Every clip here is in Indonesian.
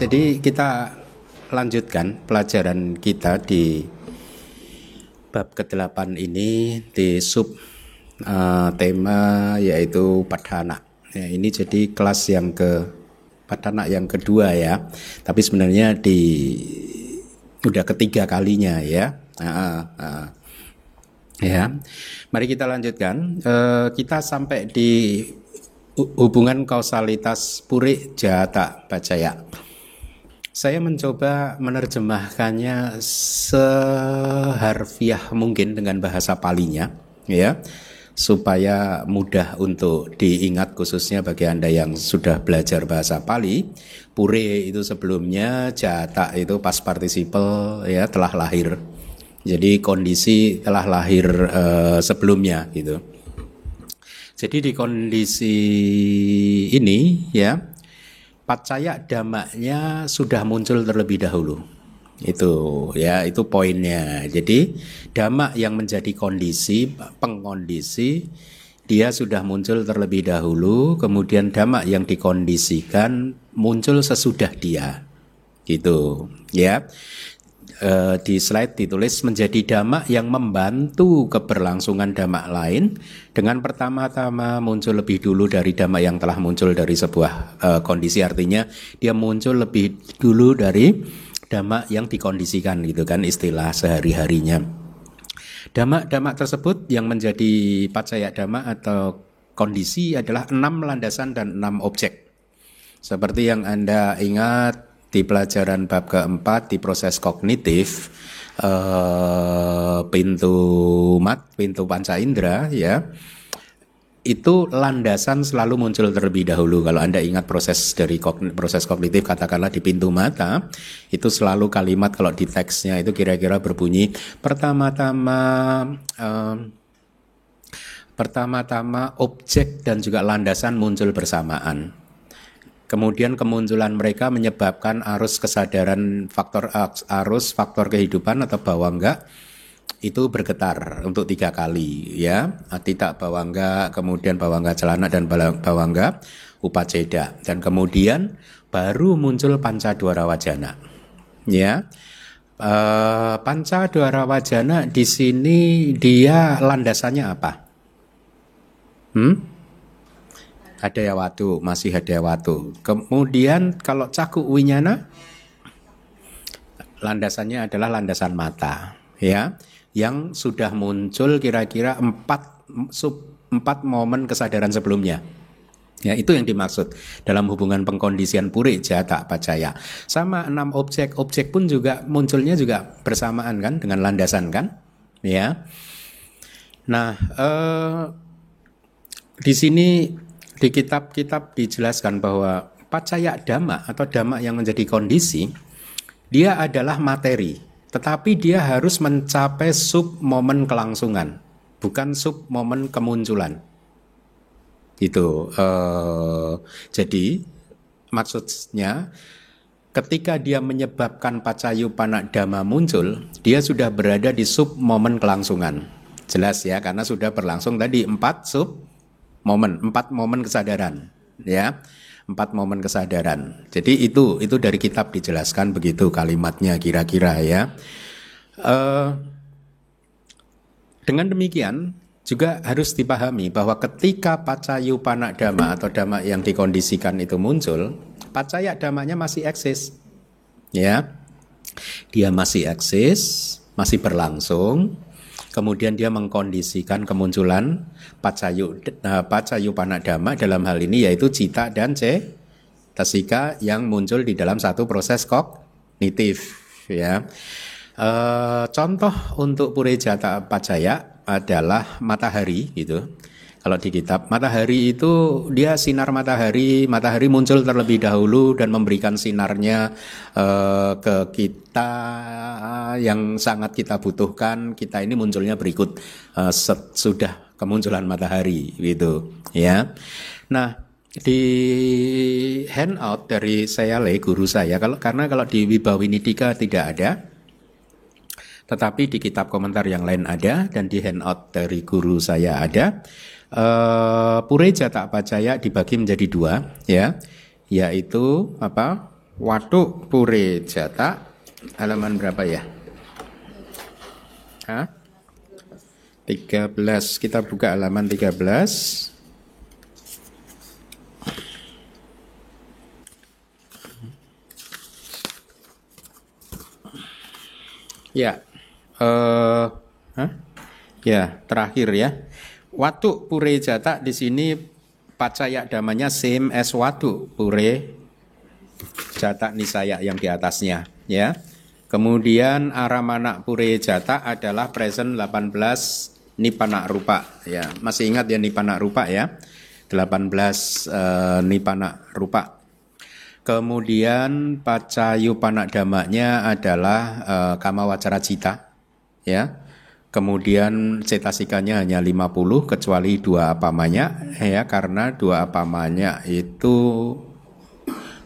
Jadi kita lanjutkan pelajaran kita di bab ke-8 ini di sub tema yaitu padhana. Ya, ini jadi kelas yang padhana yang kedua ya. Tapi sebenarnya udah ketiga kalinya ya. Ya, mari kita lanjutkan. Kita sampai di hubungan kausalitas puri jata pacaya. Saya mencoba menerjemahkannya seharfiah mungkin dengan bahasa Palinya, ya, supaya mudah untuk diingat khususnya bagi Anda yang sudah belajar bahasa Pali. Pure itu sebelumnya, jata itu past participle, ya, telah lahir. Jadi kondisi telah lahir sebelumnya gitu. Jadi di kondisi ini ya, pacaya damaknya sudah muncul terlebih dahulu. Itu ya, itu poinnya. Jadi damak yang menjadi kondisi, pengkondisi, dia sudah muncul terlebih dahulu, kemudian damak yang dikondisikan muncul sesudah dia. Gitu, ya. Di slide ditulis menjadi damak yang membantu keberlangsungan damak lain dengan pertama-tama muncul lebih dulu dari damak yang telah muncul dari sebuah kondisi, artinya dia muncul lebih dulu dari damak yang dikondisikan gitu kan istilah sehari-harinya. Damak-damak tersebut yang menjadi pacaya damak atau kondisi adalah 6 landasan dan 6 objek. Seperti yang Anda ingat di pelajaran bab keempat di proses kognitif, pintu panca indera ya, itu landasan selalu muncul terlebih dahulu. Kalau Anda ingat proses kognitif, katakanlah di pintu mata, itu selalu kalimat kalau di teksnya itu kira-kira berbunyi pertama-tama objek dan juga landasan muncul bersamaan. Kemudian kemunculan mereka menyebabkan arus kesadaran faktor kehidupan atau bawangga itu bergetar untuk 3 kali ya. Atita bawangga, kemudian bawangga celana dan bawangga upaceda, dan kemudian baru muncul pancadwara wajana. Ya. Pancadwara wajana di sini dia landasannya apa? Hadayawatu, masih hadayawatu. Kemudian kalau caku winyana, landasannya adalah landasan mata, ya, yang sudah muncul kira-kira 4 momen kesadaran sebelumnya. Ya, itu yang dimaksud dalam hubungan pengkondisian puri jata pacaya. Sama 6 objek pun juga munculnya juga bersamaan kan dengan landasan kan, ya. Nah, di sini di kitab-kitab dijelaskan bahwa pacaya dhamma atau dhamma yang menjadi kondisi, dia adalah materi, tetapi dia harus mencapai sub momen kelangsungan, bukan sub momen kemunculan. Gitu. Jadi maksudnya ketika dia menyebabkan pacayupana dhamma muncul, dia sudah berada di sub momen kelangsungan. Jelas ya, karena sudah berlangsung tadi 4 momen kesadaran ya, 4 momen kesadaran. Jadi itu dari kitab dijelaskan begitu kalimatnya kira-kira ya. Dengan demikian juga harus dipahami bahwa ketika pacayupana dhamma atau dhamma yang dikondisikan itu muncul, pacaya dhammanya masih eksis ya, dia masih eksis, masih berlangsung. Kemudian dia mengkondisikan kemunculan pacayupana dhamma, dalam hal ini yaitu cita dan cetasika yang muncul di dalam satu proses kognitif ya. Contoh untuk purejata pacaya adalah matahari gitu. Kalau di kitab, matahari itu dia sinar matahari muncul terlebih dahulu dan memberikan sinarnya ke kita yang sangat kita butuhkan. Kita ini munculnya berikut sudah kemunculan matahari gitu ya. Nah, di handout dari saya guru saya, karena kalau di Wibawinidika tidak ada, tetapi di kitab komentar yang lain ada, dan di handout dari guru saya ada. Pure jata pacaya dibagi menjadi 2 ya, yaitu apa? Watu Pure Jata halaman berapa ya? Hah? 13. Kita buka halaman 13. Ya. Ya, terakhir ya. Watu Pure Jata di sini pacaya damanya same as watu Pure Jata Nisaya yang di atasnya ya. Kemudian Aramana Pure Jata adalah present 18 Nipana Rupa ya. Masih ingat ya Nipana Rupa ya? 18 Nipana Rupa. Kemudian Pacayupana damanya adalah Kama Wacara Cita ya. Kemudian cetasikanya hanya 50 kecuali dua apamanya ya, karena dua apamanya itu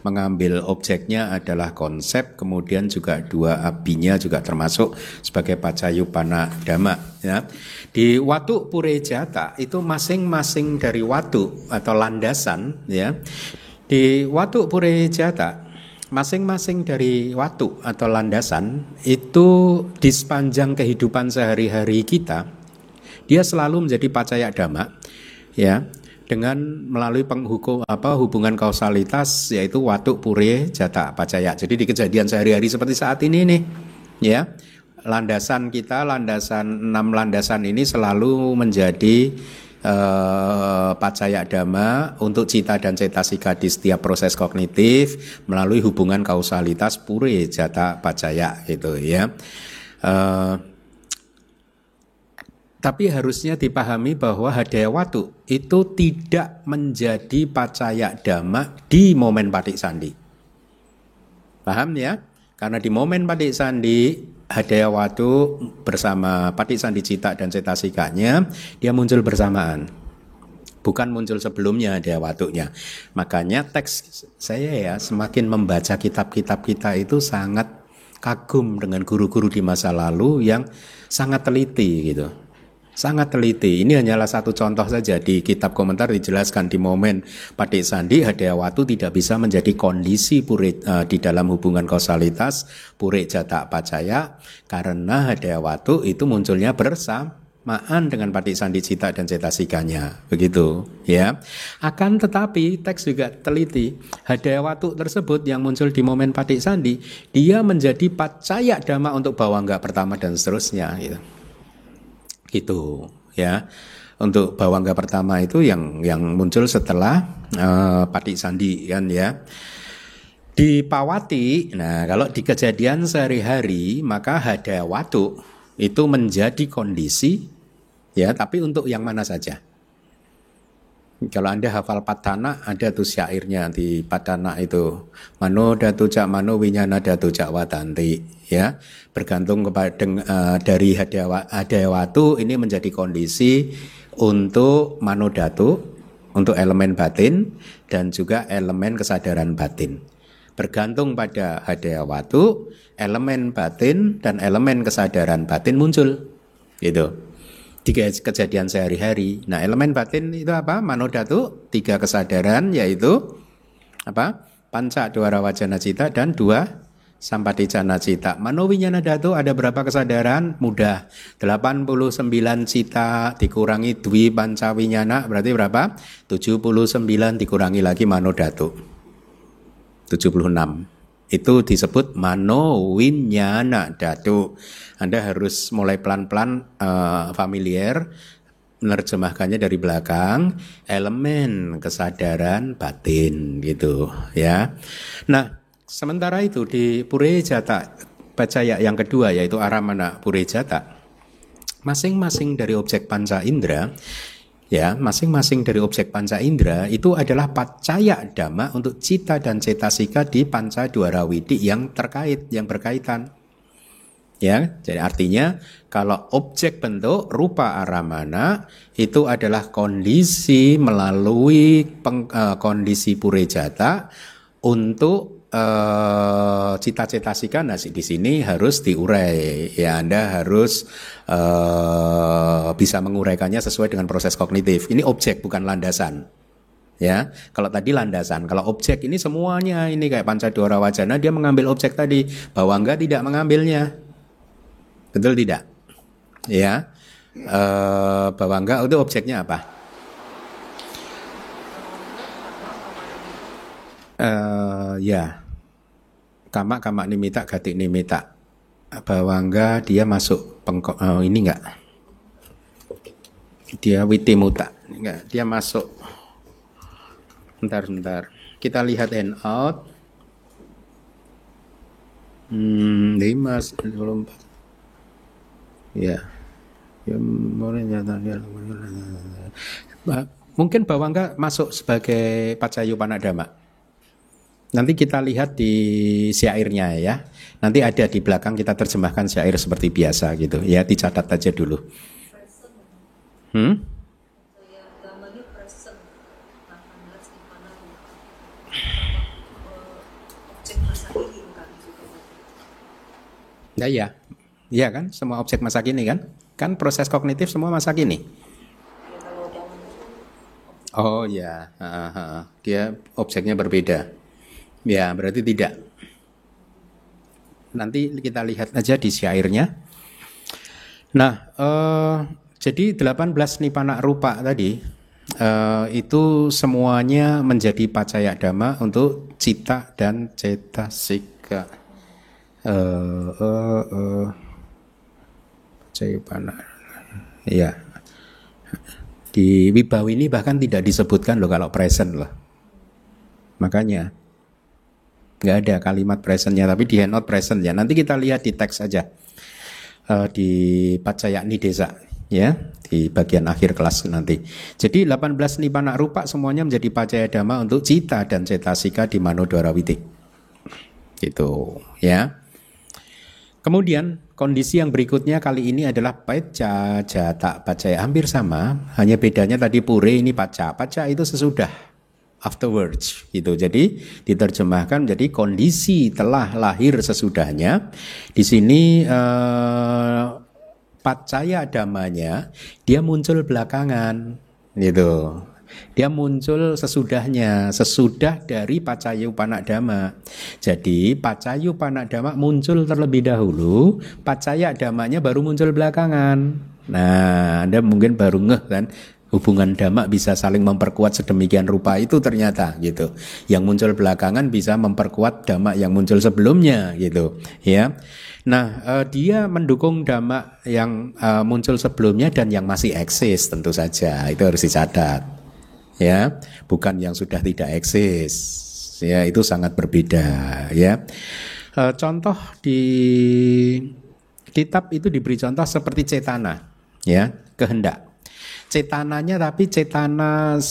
mengambil objeknya adalah konsep, kemudian juga dua abinya juga termasuk sebagai pacayupana dhamma ya. Di watu Pure Jata itu masing-masing dari watu atau landasan ya. Di watu Pure Jata masing-masing dari watu atau landasan itu di sepanjang kehidupan sehari-hari kita dia selalu menjadi pacaya dhamma ya, dengan melalui hubungan kausalitas yaitu watu Pure Jata pacaya. Jadi di kejadian sehari-hari seperti saat ini nih ya, landasan kita, landasan 6 landasan ini selalu menjadi pacaya dhamma untuk cita dan cetasika di setiap proses kognitif melalui hubungan kausalitas Pure Jata pacaya gitu ya. Tapi harusnya dipahami bahwa hadaya watu itu tidak menjadi pacaya dhamma di momen patik sandi. Paham ya? Karena di momen patik sandi hadaya watu bersama patik sandi cita dan cetasikanya dia muncul bersamaan, bukan muncul sebelumnya hadaya watunya. Makanya teks saya ya, semakin membaca kitab-kitab kita itu sangat kagum dengan guru-guru di masa lalu yang sangat teliti gitu. Sangat teliti. Ini hanyalah satu contoh saja. Di kitab komentar dijelaskan di momen patik sandi hadaya watu tidak bisa menjadi kondisi pure di dalam hubungan kausalitas Pure Jata pacaya karena hadaya watu itu munculnya bersamaan dengan patik sandi cita dan cetasikanya. Begitu ya. Akan tetapi teks juga teliti. Hadaya watu tersebut yang muncul di momen patik sandi dia menjadi pacaya dhamma untuk bawangga pertama dan seterusnya gitu ya. Untuk bawangga pertama itu yang muncul setelah patik sandi kan ya. Di pawati, nah kalau di kejadian sehari-hari maka hadaya watu itu menjadi kondisi ya, tapi untuk yang mana saja. Kalau Anda hafal Patana, ada tuh syairnya di Patana itu, mano datu cak mano winyana datu cak watanti ya, bergantung kepada dari hadaya watu ini menjadi kondisi untuk mano datu, untuk elemen batin dan juga elemen kesadaran batin. Bergantung pada hadaya watu, elemen batin dan elemen kesadaran batin muncul gitu di kejadian sehari-hari. Nah, elemen batin itu apa? Manodatu, 3 kesadaran yaitu apa? Panca dwara wajana cita dan 2 sampaticana cita. Manowinyana datu ada berapa kesadaran? Mudah. 89 cita dikurangi dwi panca winyana berarti berapa? 79 dikurangi lagi manodatu. 76. Itu disebut manowinyana datu. Anda harus mulai pelan-pelan familiar menerjemahkannya dari belakang, elemen kesadaran batin gitu ya. Nah, sementara itu di Pure Jata pacaya yang kedua yaitu Aramana Pure Jata, masing-masing dari objek panca indera ya, masing-masing dari objek panca indera itu adalah pacaya dhamma untuk cita dan cetasika di panca dwara widi yang terkait, yang berkaitan. Ya, jadi artinya kalau objek bentuk rupa aramana itu adalah kondisi melalui kondisi Pure Jata untuk cita-cetasika. Nah, di sini harus diurai. Ya, Anda harus bisa menguraikannya sesuai dengan proses kognitif. Ini objek bukan landasan. Ya, kalau tadi landasan, kalau objek ini semuanya ini kayak Pancadhara Wajana, dia mengambil objek tadi, Bawangga tidak mengambilnya, betul tidak? Ya, Bawangga itu objeknya apa? Ya, kama nimita gati nimita. Bawangga dia masuk ini enggak? Dia witimuta, enggak? Dia masuk. Bentar. Kita lihat handout. 5 ya. Mungkin Bawangga masuk sebagai Pacayupanadama. Nanti kita lihat di syairnya ya. Nanti ada di belakang kita terjemahkan syair seperti biasa gitu. Ya, dicatat aja dulu. Nah, ya. Iya kan, semua objek masa kini kan? Kan proses kognitif semua masa kini. Oh ya, dia objeknya berbeda. Ya, berarti tidak. Nanti kita lihat aja di syairnya. Nah, jadi 18 nipana rupa tadi itu semuanya menjadi pacaya dhamma untuk cita dan cetasika. Ya, di Wibawa ini bahkan tidak disebutkan loh kalau present loh. Makanya nggak ada kalimat presentnya, tapi di handout present ya. Nanti kita lihat di teks aja di Pacaya Nidesa ya, di bagian akhir kelas nanti. Jadi 18 nipana rupa semuanya menjadi pacaya dhamma untuk cita dan cetasika di Manodwara Witi. Gitu ya. Kemudian kondisi yang berikutnya kali ini adalah paca jata pacaya, hampir sama, hanya bedanya tadi pure ini paca itu sesudah, afterwards gitu. Jadi diterjemahkan menjadi kondisi telah lahir sesudahnya. Di sini pacaya damanya dia muncul belakangan gitu. Dia muncul sesudahnya, sesudah dari Pacayupanadama. Jadi Pacayupanadama muncul terlebih dahulu, Pacaya damanya baru muncul belakangan. Nah, Anda mungkin baru ngeh kan, hubungan dhamma bisa saling memperkuat sedemikian rupa itu ternyata gitu. Yang muncul belakangan bisa memperkuat dhamma yang muncul sebelumnya gitu, ya. Nah, dia mendukung dhamma yang muncul sebelumnya dan yang masih eksis tentu saja. Itu harus dicatat. Ya, bukan yang sudah tidak eksis. Ya, itu sangat berbeda ya. Contoh di kitab itu diberi contoh seperti cetana, ya, kehendak. Cetananya tapi cetana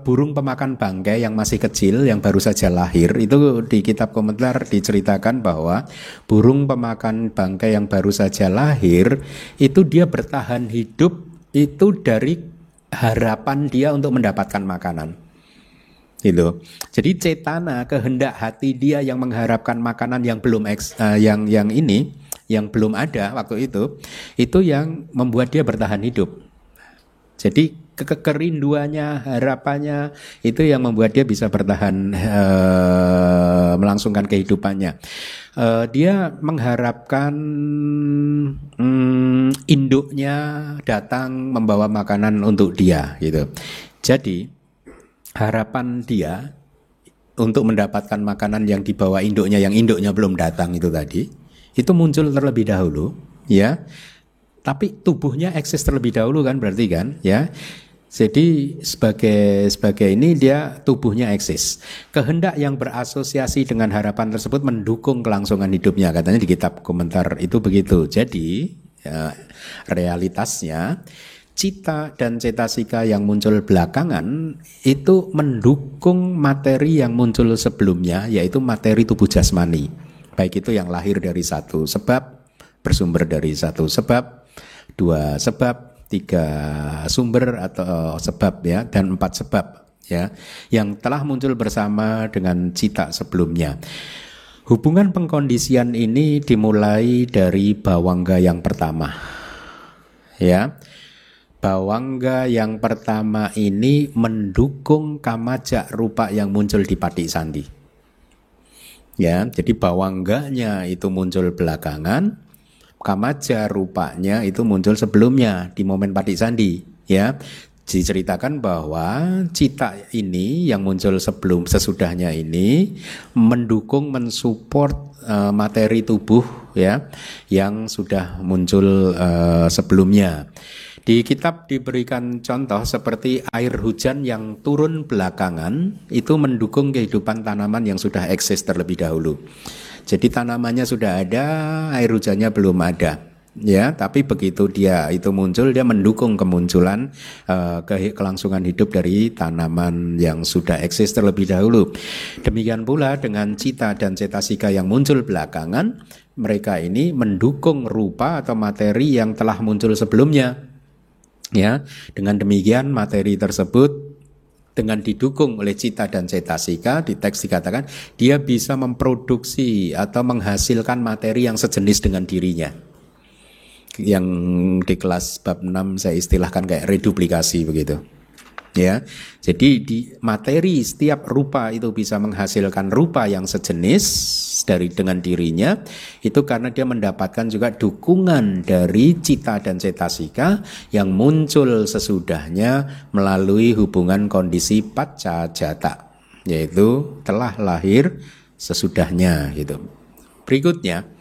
burung pemakan bangkai yang masih kecil, yang baru saja lahir. Itu di kitab komentar diceritakan bahwa burung pemakan bangkai yang baru saja lahir itu dia bertahan hidup itu dari harapan dia untuk mendapatkan makanan. Gitu. Jadi cetana, kehendak hati dia yang mengharapkan makanan yang belum yang belum ada waktu itu yang membuat dia bertahan hidup. Jadi kerinduannya, harapannya itu yang membuat dia bisa bertahan melangsungkan kehidupannya. Dia mengharapkan induknya datang membawa makanan untuk dia gitu. Jadi harapan dia untuk mendapatkan makanan yang dibawa induknya, yang induknya belum datang itu tadi, itu muncul terlebih dahulu, ya. Tapi tubuhnya eksis terlebih dahulu kan, berarti kan, ya. Jadi sebagai ini dia tubuhnya eksis. Kehendak yang berasosiasi dengan harapan tersebut mendukung kelangsungan hidupnya, katanya di kitab komentar itu begitu. Jadi ya, realitasnya cita dan cetasika yang muncul belakangan itu mendukung materi yang muncul sebelumnya, yaitu materi tubuh jasmani. Baik itu yang lahir dari satu sebab, bersumber dari satu sebab, dua sebab, tiga sumber atau sebab ya, dan 4 sebab ya, yang telah muncul bersama dengan cita sebelumnya. Hubungan pengkondisian ini dimulai dari bawangga yang pertama. Ya. Bawangga yang pertama ini mendukung kamaja rupa yang muncul di Patik Sandi. Ya, jadi bawangganya itu muncul belakangan, kamaja rupanya itu muncul sebelumnya di momen Patik Sandi. Ya, diceritakan bahwa cita ini yang muncul sesudahnya ini mendukung, mensupport materi tubuh ya yang sudah muncul sebelumnya. Di kitab diberikan contoh seperti air hujan yang turun belakangan itu mendukung kehidupan tanaman yang sudah eksis terlebih dahulu. Jadi tanamannya sudah ada, air hujannya belum ada. Ya, tapi begitu dia itu muncul, dia mendukung kemunculan kelangsungan hidup dari tanaman yang sudah eksis terlebih dahulu. Demikian pula dengan cita dan cetasika yang muncul belakangan, mereka ini mendukung rupa atau materi yang telah muncul sebelumnya. Ya, dengan demikian materi tersebut dengan didukung oleh cita dan cetasika, di teks dikatakan dia bisa memproduksi atau menghasilkan materi yang sejenis dengan dirinya. Yang di kelas bab 6 saya istilahkan kayak reduplikasi begitu. Ya. Jadi di materi setiap rupa itu bisa menghasilkan rupa yang sejenis dengan dirinya, itu karena dia mendapatkan juga dukungan dari cita dan cetasika yang muncul sesudahnya melalui hubungan kondisi pacca jata, yaitu telah lahir sesudahnya gitu. Berikutnya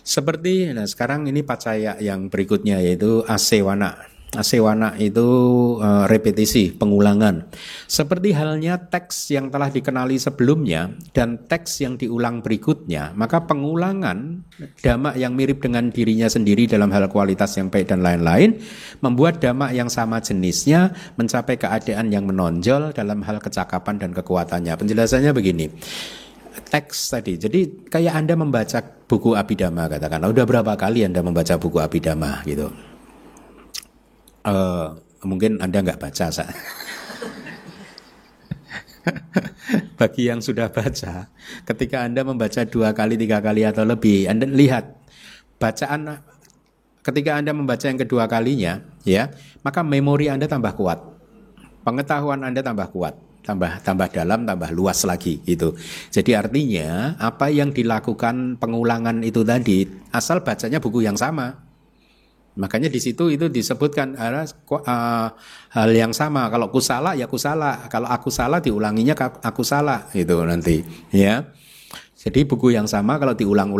seperti sekarang ini pacaya yang berikutnya yaitu asewana. Asewana itu repetisi, pengulangan. Seperti halnya teks yang telah dikenali sebelumnya dan teks yang diulang berikutnya, maka pengulangan dhamma yang mirip dengan dirinya sendiri dalam hal kualitas yang baik dan lain-lain membuat dhamma yang sama jenisnya mencapai keadaan yang menonjol dalam hal kecakapan dan kekuatannya. Penjelasannya begini. Teks tadi, jadi kayak Anda membaca buku Abhidhamma katakanlah, udah berapa kali Anda membaca buku Abhidhamma gitu? Mungkin Anda nggak baca. Bagi yang sudah baca, ketika Anda membaca 2 kali, 3 kali atau lebih, Anda lihat bacaan ketika Anda membaca yang kedua kalinya, ya, maka memori Anda tambah kuat, pengetahuan Anda tambah kuat, tambah dalam, tambah luas lagi gitu. Jadi artinya apa yang dilakukan pengulangan itu tadi asal bacanya buku yang sama. Makanya di situ itu disebutkan hal yang sama. Kalau kusala ya kusala, kalau aku salah diulanginya aku salah itu nanti ya. Jadi buku yang sama kalau diulang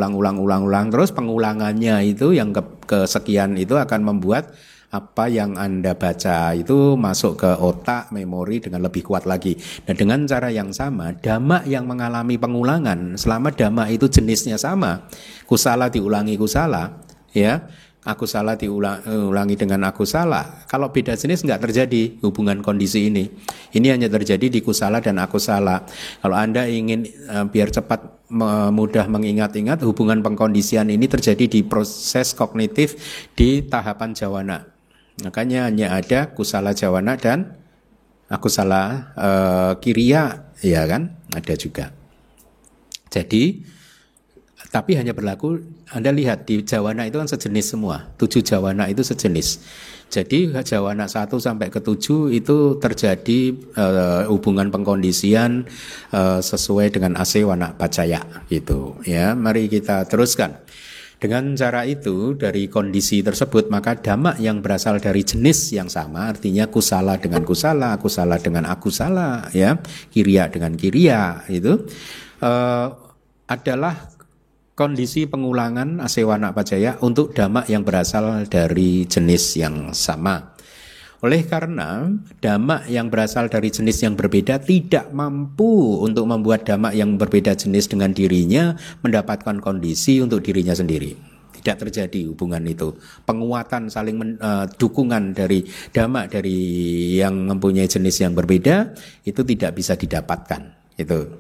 terus pengulangannya itu yang kesekian itu akan membuat apa yang Anda baca itu masuk ke otak, memori dengan lebih kuat lagi. Dan dengan cara yang sama, dhamma yang mengalami pengulangan selama dhamma itu jenisnya sama, kusala diulangi kusala, ya. Aku salah diulangi dengan aku salah. Kalau beda jenis nggak terjadi hubungan kondisi ini. Ini hanya terjadi di kusala dan aku salah. Kalau Anda ingin biar cepat mudah mengingat-ingat, hubungan pengkondisian ini terjadi di proses kognitif di tahapan jawana. Makanya hanya ada kusala jawana dan aku salah kiriya, ya kan? Ada juga. Jadi tapi hanya berlaku, Anda lihat di jawana itu kan sejenis semua, 7 jawana itu sejenis. Jadi jawana 1 sampai ke 7 itu terjadi hubungan pengkondisian sesuai dengan asewana pacaya gitu. Ya, mari kita teruskan. Dengan cara itu dari kondisi tersebut maka dhamma yang berasal dari jenis yang sama, artinya kusala dengan kusala, akusala dengan akusala, ya, kiriya dengan kiriya itu adalah kondisi pengulangan asewana pacaya untuk dhamma yang berasal dari jenis yang sama. Oleh karena dhamma yang berasal dari jenis yang berbeda tidak mampu untuk membuat dhamma yang berbeda jenis dengan dirinya mendapatkan kondisi untuk dirinya sendiri. Tidak terjadi hubungan itu. Penguatan saling dukungan dari dhamma dari yang mempunyai jenis yang berbeda itu tidak bisa didapatkan. Itu.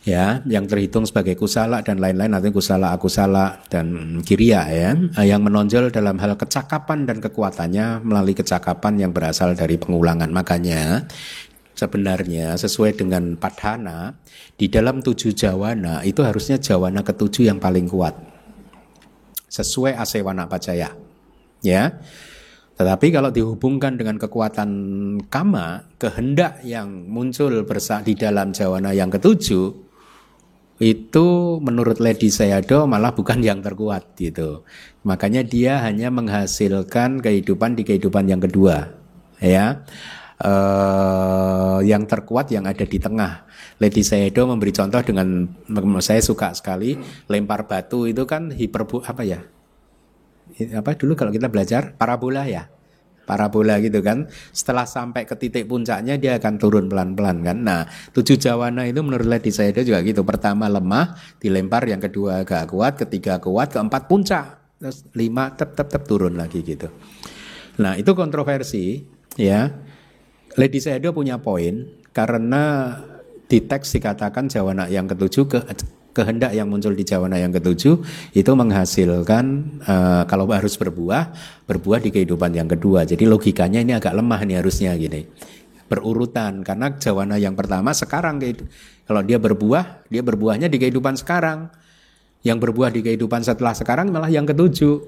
Ya, yang terhitung sebagai kusala dan lain-lain, artinya kusala, akusala dan kiriya ya, yang menonjol dalam hal kecakapan dan kekuatannya melalui kecakapan yang berasal dari pengulangan. Makanya sebenarnya sesuai dengan padhana di dalam 7 jawana itu harusnya jawana ke-7 yang paling kuat sesuai asewana pacaya ya. Tetapi kalau dihubungkan dengan kekuatan kama, kehendak yang muncul di dalam jawana yang ketujuh, itu menurut Lady Sayadaw malah bukan yang terkuat gitu. Makanya dia hanya menghasilkan kehidupan di kehidupan yang kedua, ya. Yang terkuat yang ada di tengah. Lady Sayadaw memberi contoh dengan, saya suka sekali, lempar batu itu kan apa dulu kalau kita belajar parabola ya, parabola gitu kan. Setelah sampai ke titik puncaknya dia akan turun pelan-pelan kan. Nah 7 jawana itu menurut Lady Sayadaw juga gitu. Pertama lemah dilempar, yang kedua agak kuat, ketiga kuat, keempat puncak, terus 5 tep turun lagi gitu. Nah itu kontroversi ya. Lady Sayadaw punya poin, karena di teks dikatakan jawana yang ketujuh, kehendak yang muncul di jawana yang ketujuh itu menghasilkan kalau harus berbuah di kehidupan yang kedua. Jadi logikanya ini agak lemah nih harusnya gini, berurutan, karena jawana yang pertama sekarang kalau dia berbuahnya di kehidupan sekarang, yang berbuah di kehidupan setelah sekarang malah yang ketujuh.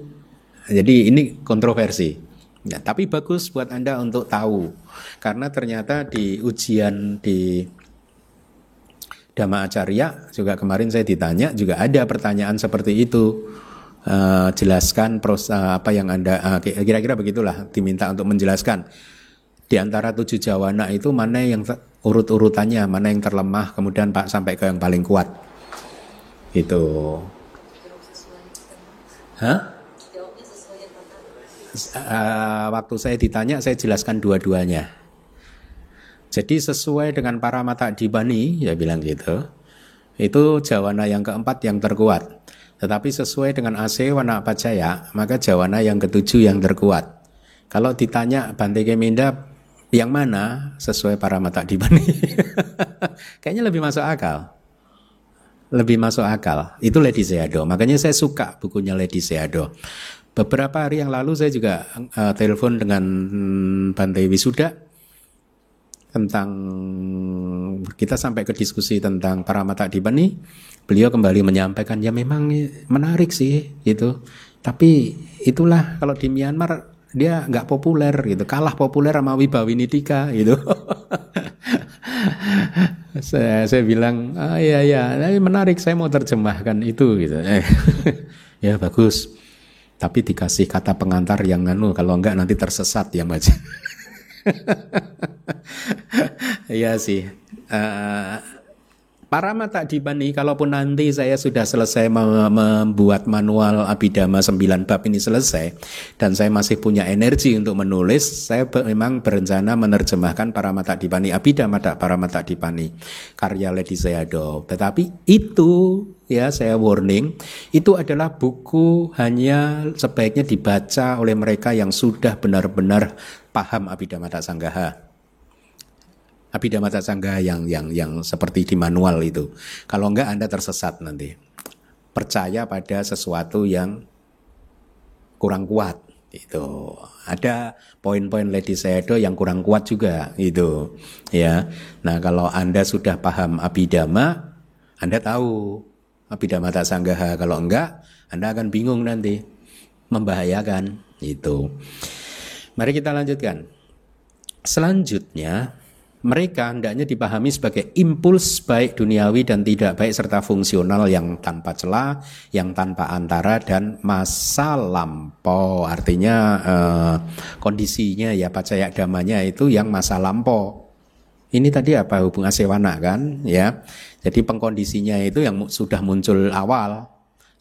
Jadi ini kontroversi. Nah, tapi bagus buat Anda untuk tahu, karena ternyata di ujian di Dhamma Acarya juga kemarin saya ditanya, juga ada pertanyaan seperti itu. Jelaskan apa yang Anda kira-kira begitulah, diminta untuk menjelaskan di antara 7 jawana itu mana yang urut-urutannya, mana yang terlemah, kemudian Pak sampai ke yang paling kuat. Itu. Hah? Waktu saya ditanya saya jelaskan dua-duanya. Jadi sesuai dengan Paramata Dipani, ya bilang gitu, itu jawana yang keempat yang terkuat. Tetapi sesuai dengan Asewana Pacaya, maka jawana yang ketujuh yang terkuat. Kalau ditanya Bante Keminda yang mana sesuai Paramata Dipani, kayaknya lebih masuk akal. Lebih masuk akal. Itu Lady Sayadaw. Makanya saya suka bukunya Lady Sayadaw. Beberapa hari yang lalu saya juga telepon dengan Bante Wisuda tentang, kita sampai ke diskusi tentang Paramata Dipani. Beliau kembali menyampaikan, ya memang menarik sih gitu, tapi itulah kalau di Myanmar dia nggak populer gitu, kalah populer sama Wibawinidika gitu. saya bilang ya menarik, saya mau terjemahkan itu gitu. Ya bagus, tapi dikasih kata pengantar yang kalau enggak nanti tersesat yang baca. Iya sih. Paramata Dipani, kalaupun nanti saya sudah selesai membuat manual Abhidhamma 9 bab ini selesai, dan saya masih punya energi untuk menulis, saya memang berencana menerjemahkan Paramata Dipani, Abhidhamma Paramata Dipani, karya Lady Sayadaw. Tetapi itu, ya saya warning, itu adalah buku hanya sebaiknya dibaca oleh mereka yang sudah benar-benar paham Abhidhamma Sanggaha. Abhidhamma Sanggaha yang seperti di manual itu. Kalau enggak Anda tersesat nanti. Percaya pada sesuatu yang kurang kuat. Itu ada poin-poin Lady Sayadaw yang kurang kuat juga itu. Ya. Nah, kalau Anda sudah paham Abhidhamma, Anda tahu Abhidhamma Sanggaha. Kalau enggak, Anda akan bingung nanti. Membahayakan itu. Mari kita lanjutkan. Selanjutnya, mereka hendaknya dipahami sebagai impuls baik duniawi dan tidak baik serta fungsional yang tanpa celah, yang tanpa antara dan masa lampau. Artinya kondisinya ya pacaya damanya itu yang masa lampau. Ini tadi apa hubungan sewana kan ya. Jadi pengkondisinya itu yang sudah muncul awal,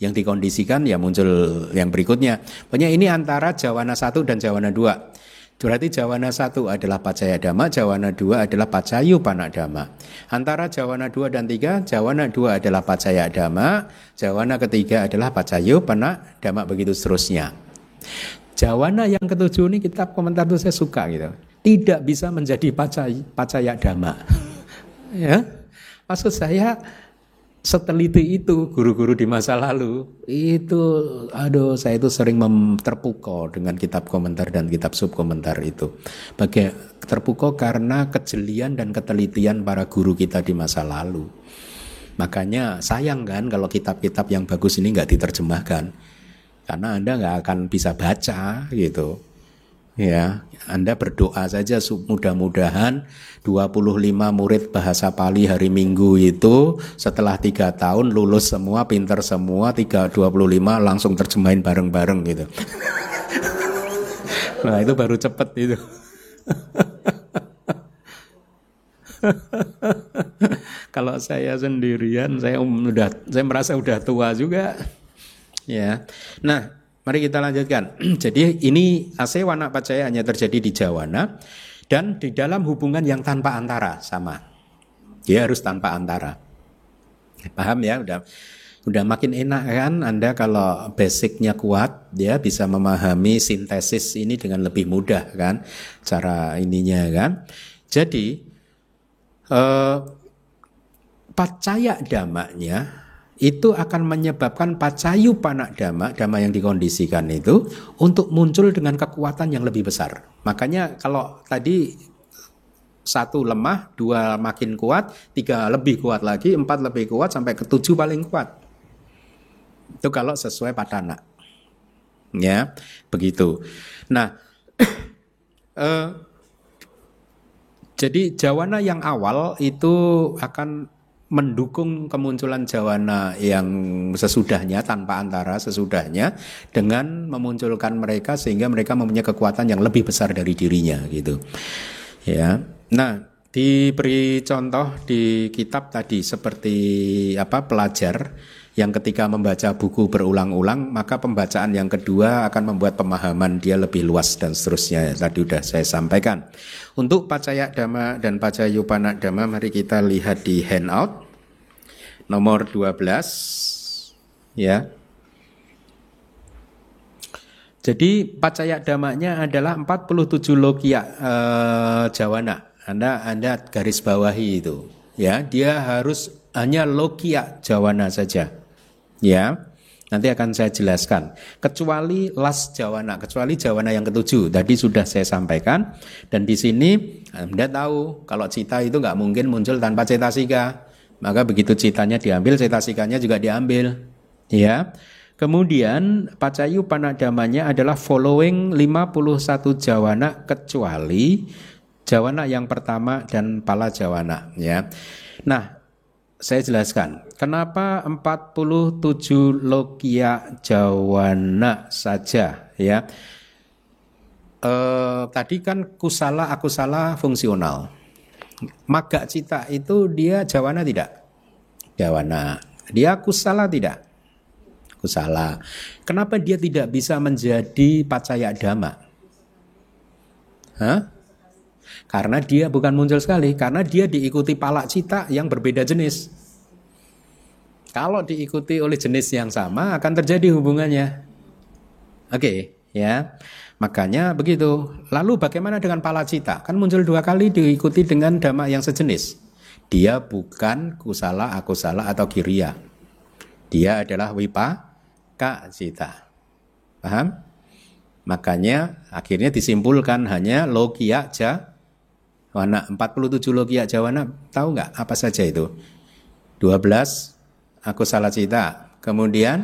yang dikondisikan ya muncul yang berikutnya. Pokoknya ini antara jawana 1 dan jawana 2. Berarti jawana 1 adalah pacaya dhamma, jawana 2 adalah pacayupana dhamma. Antara jawana 2 dan 3, jawana 2 adalah pacaya dhamma, jawana ketiga adalah pacayupana dhamma, begitu seterusnya. Jawana yang ketujuh ini kitab komentar itu saya suka gitu. Tidak bisa menjadi pacaya dhamma. Ya. Maksud saya seteliti itu guru-guru di masa lalu itu, saya itu sering terpukau dengan kitab komentar dan kitab subkomentar itu. Terpukau karena kejelian dan ketelitian para guru kita di masa lalu. Makanya sayang kan kalau kitab-kitab yang bagus ini nggak diterjemahkan, karena Anda nggak akan bisa baca gitu. Ya, Anda berdoa saja mudah-mudahan 25 murid bahasa Pali hari Minggu itu setelah 3 tahun lulus semua, pinter semua, 25 langsung terjemahin bareng-bareng gitu. Nah itu baru cepet itu. Kalau saya sendirian, saya merasa udah tua juga. Ya. Nah, mari kita lanjutkan. Jadi ini asewana pacaya hanya terjadi di jawana dan di dalam hubungan yang tanpa antara sama. Dia harus tanpa antara. Paham ya? Udah makin enak kan Anda kalau basicnya kuat, dia bisa memahami sintesis ini dengan lebih mudah kan, cara ininya kan. Jadi pacaya dhammanya itu akan menyebabkan pacayu panak dhamma yang dikondisikan itu untuk muncul dengan kekuatan yang lebih besar. Makanya kalau tadi 1 lemah, 2 makin kuat, 3 lebih kuat lagi, 4 lebih kuat, sampai ke 7 paling kuat. Itu kalau sesuai padana. Ya, begitu. Nah, jadi jawana yang awal itu akan mendukung kemunculan jawana yang sesudahnya, tanpa antara sesudahnya, dengan memunculkan mereka sehingga mereka mempunyai kekuatan yang lebih besar dari dirinya gitu. Ya. Nah, diberi contoh di kitab tadi seperti pelajar yang ketika membaca buku berulang-ulang, maka pembacaan yang kedua akan membuat pemahaman dia lebih luas dan seterusnya. Tadi sudah saya sampaikan. Untuk pacaya dhamma dan pacayupana dhamma, mari kita lihat di handout nomor 12 ya. Jadi pacaya dhammanya adalah 47 lokiya jawana. Anda garis bawahi itu ya, dia harus hanya lokiya jawana saja. Ya, nanti akan saya jelaskan. Kecuali las jawana, kecuali jawana yang ketujuh. Tadi sudah saya sampaikan. Dan di sini Anda tahu kalau cita itu nggak mungkin muncul tanpa cetasika. Maka begitu citanya diambil, cetasikanya juga diambil. Ya. Kemudian pacayu panadamanya adalah following 51 jawana kecuali jawana yang pertama dan pala jawana. Ya. Nah, saya jelaskan kenapa 47 lokiya jawana saja ya. Tadi kan kusala akusala fungsional. Magga cita itu dia jawana tidak? Jawana. Dia kusala tidak? Kusala. Kenapa dia tidak bisa menjadi pacaya dhamma? Hah? Karena dia bukan muncul sekali, karena dia diikuti palak cita yang berbeda jenis. Kalau diikuti oleh jenis yang sama akan terjadi hubungannya. Oke, ya. Makanya begitu. Lalu bagaimana dengan palak cita? Kan muncul 2 kali diikuti dengan dhamma yang sejenis. Dia bukan kusala, akusala atau kiriya. Dia adalah vipaka cita. Paham? Makanya akhirnya disimpulkan hanya lokiya jawana. 47 lokiya jawana, tahu nggak apa saja itu? 12 akusala cita. Kemudian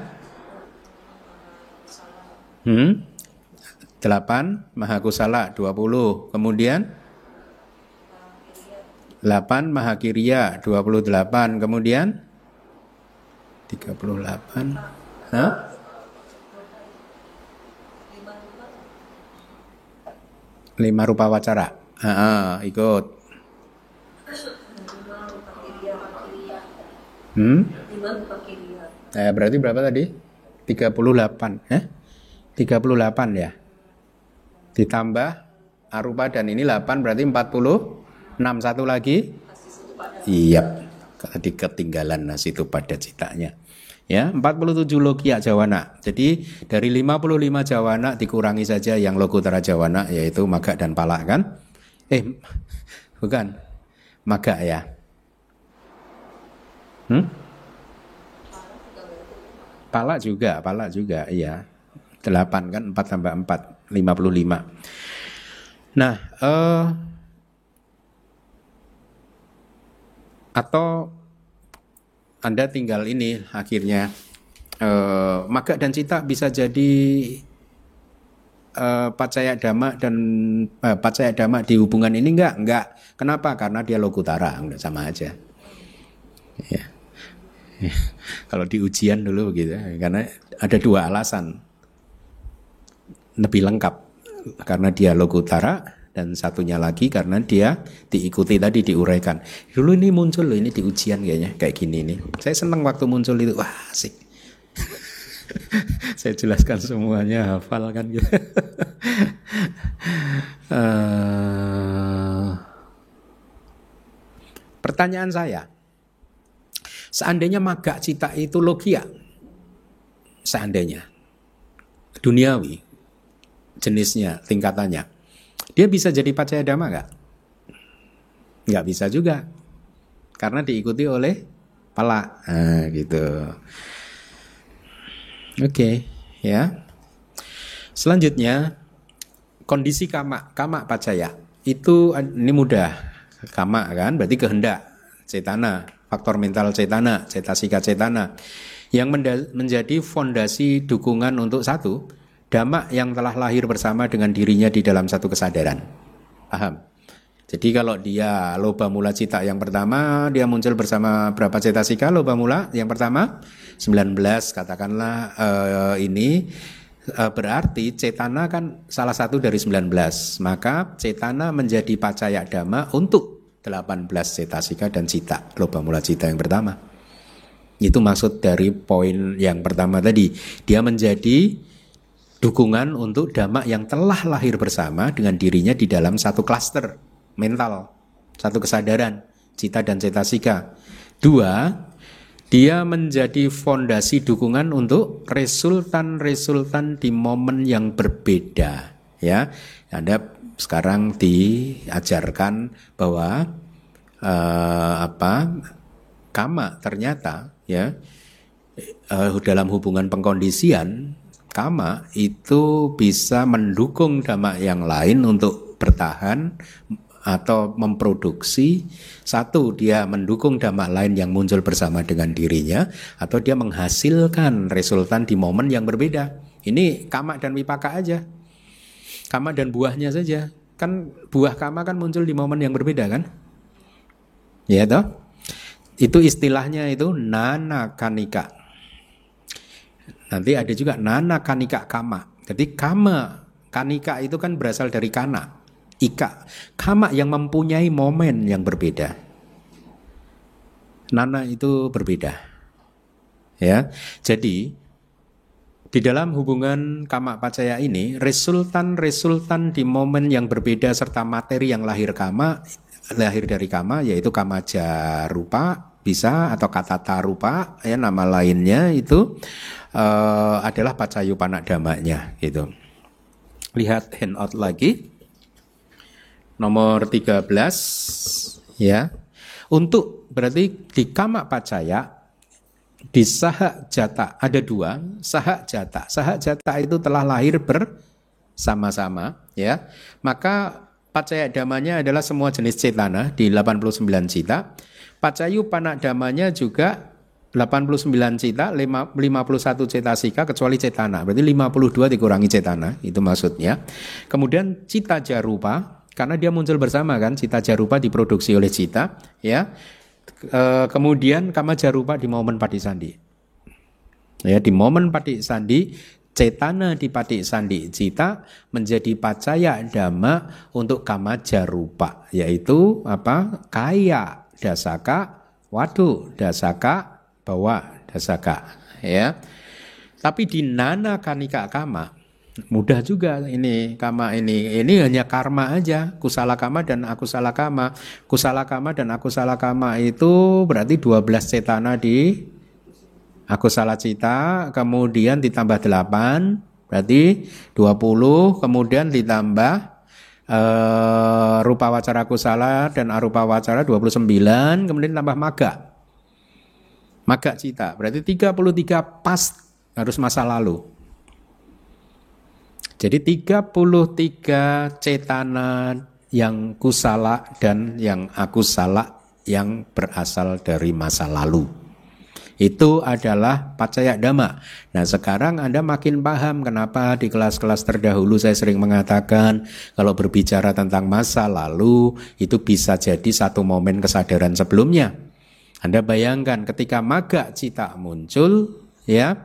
8 mahakusala 20. Kemudian 8 mahakiriya 28. Kemudian 38. Hah? 5 rupa wacara. Ikut. 5 berarti berapa tadi? 38. 38 ya. Ditambah arupa dan ini 8 berarti 46. Satu lagi. Iya. Tadi ketinggalan situ pada citanya. Ya, 47 lokiya jawana. Jadi dari 55 jawana dikurangi saja yang lokutara jawana, yaitu maga dan pala kan? Bukan. Maga ya. Pala juga, iya. 8 kan, 4 tambah 4, 55. Nah, atau Anda tinggal ini akhirnya maga dan cita bisa jadi pacaya dhamma dan pacaya dhamma di hubungan ini enggak. Kenapa? Karena dia lokutara, enggak sama aja. Ya. Ya. Kalau di ujian dulu begitu, karena ada dua alasan lebih lengkap, karena dia lokutara dan satunya lagi karena dia diikuti tadi diuraikan. Dulu ini muncul loh ini di ujian kayaknya kayak gini nih. Saya senang waktu muncul itu, wah asik. Saya jelaskan semuanya, hafal kan gitu. Pertanyaan saya, seandainya magga cita itu logia, seandainya duniawi jenisnya, tingkatannya, dia bisa jadi pacaya dhamma nggak? Nggak bisa juga, karena diikuti oleh pala, gitu. Oke, ya. Selanjutnya kondisi kama pacaya itu ini mudah. Kama kan berarti kehendak, cetana, faktor mental cetana, cetasika cetana yang menjadi fondasi dukungan untuk satu dhamma yang telah lahir bersama dengan dirinya di dalam satu kesadaran. Paham? Jadi kalau dia loba mula cita yang pertama, dia muncul bersama berapa cetasika loba mula yang pertama? 19 katakanlah, ini berarti cetana kan salah satu dari 19. Maka cetana menjadi pacaya dhamma untuk 18 cetasika dan cita, loba mula cita yang pertama. Itu maksud dari poin yang pertama tadi. Dia menjadi dukungan untuk dhamma yang telah lahir bersama dengan dirinya di dalam satu klaster mental, satu kesadaran, cita dan cetasika. 2, dia menjadi fondasi dukungan untuk resultan-resultan di momen yang berbeda. Ya, Anda sekarang diajarkan bahwa kama ternyata ya dalam hubungan pengkondisian, kama itu bisa mendukung dhamma yang lain untuk bertahan atau memproduksi. Satu, dia mendukung dhamma lain yang muncul bersama dengan dirinya, atau dia menghasilkan resultan di momen yang berbeda. Ini kama dan wipaka aja, kama dan buahnya saja. Kan buah kama kan muncul di momen yang berbeda kan? Ya toh? Itu istilahnya itu nana kanika. Nanti ada juga nana kanika kama. Jadi kama kanika itu kan berasal dari kana, ika, kama yang mempunyai momen yang berbeda. Nana itu berbeda. Ya. Jadi di dalam hubungan kama pacaya ini, resultan di momen yang berbeda serta materi yang lahir dari kama, yaitu kama jarupa bisa, atau katata rupa, ya nama lainnya itu adalah pacayupana dhammanya gitu. Lihat handout lagi. Nomor 13 ya. Untuk berarti di kama pacaya di saha jata ada 2, saha jata. Saha jata itu telah lahir bersama-sama ya. Maka pacaya dhammanya adalah semua jenis cetana di 89 cita. Pacayupana dhammanya juga 89 cita, 51 cetasika kecuali cetana. Berarti 52 dikurangi cetana, itu maksudnya. Kemudian cita jarupa, karena dia muncul bersama kan, cita jarupa diproduksi oleh cita, ya. Kemudian kama jarupa di momen patisandi. Ya, di momen patisandi, cetana di patisandi cita menjadi pacaya dhamma untuk kama jarupa, yaitu apa? Kaya dasaka, wadu dasaka, bawa dasaka, ya. Tapi di nana kanika kama mudah juga ini kama ini hanya karma aja, kusala kama dan akusala kama. Kusala kama dan akusala kama itu berarti 12 cetana di akusala cita, kemudian ditambah 8 berarti 20, kemudian ditambah rupa wacara kusala dan arupa wacara 29, kemudian tambah maga cita, berarti 33 pas harus masa lalu. Jadi 33 cetana yang kusala dan yang akusala yang berasal dari masa lalu. Itu adalah pacaya dhamma. Nah sekarang Anda makin paham kenapa di kelas-kelas terdahulu saya sering mengatakan kalau berbicara tentang masa lalu itu bisa jadi satu momen kesadaran sebelumnya. Anda bayangkan ketika magga cita muncul, ya,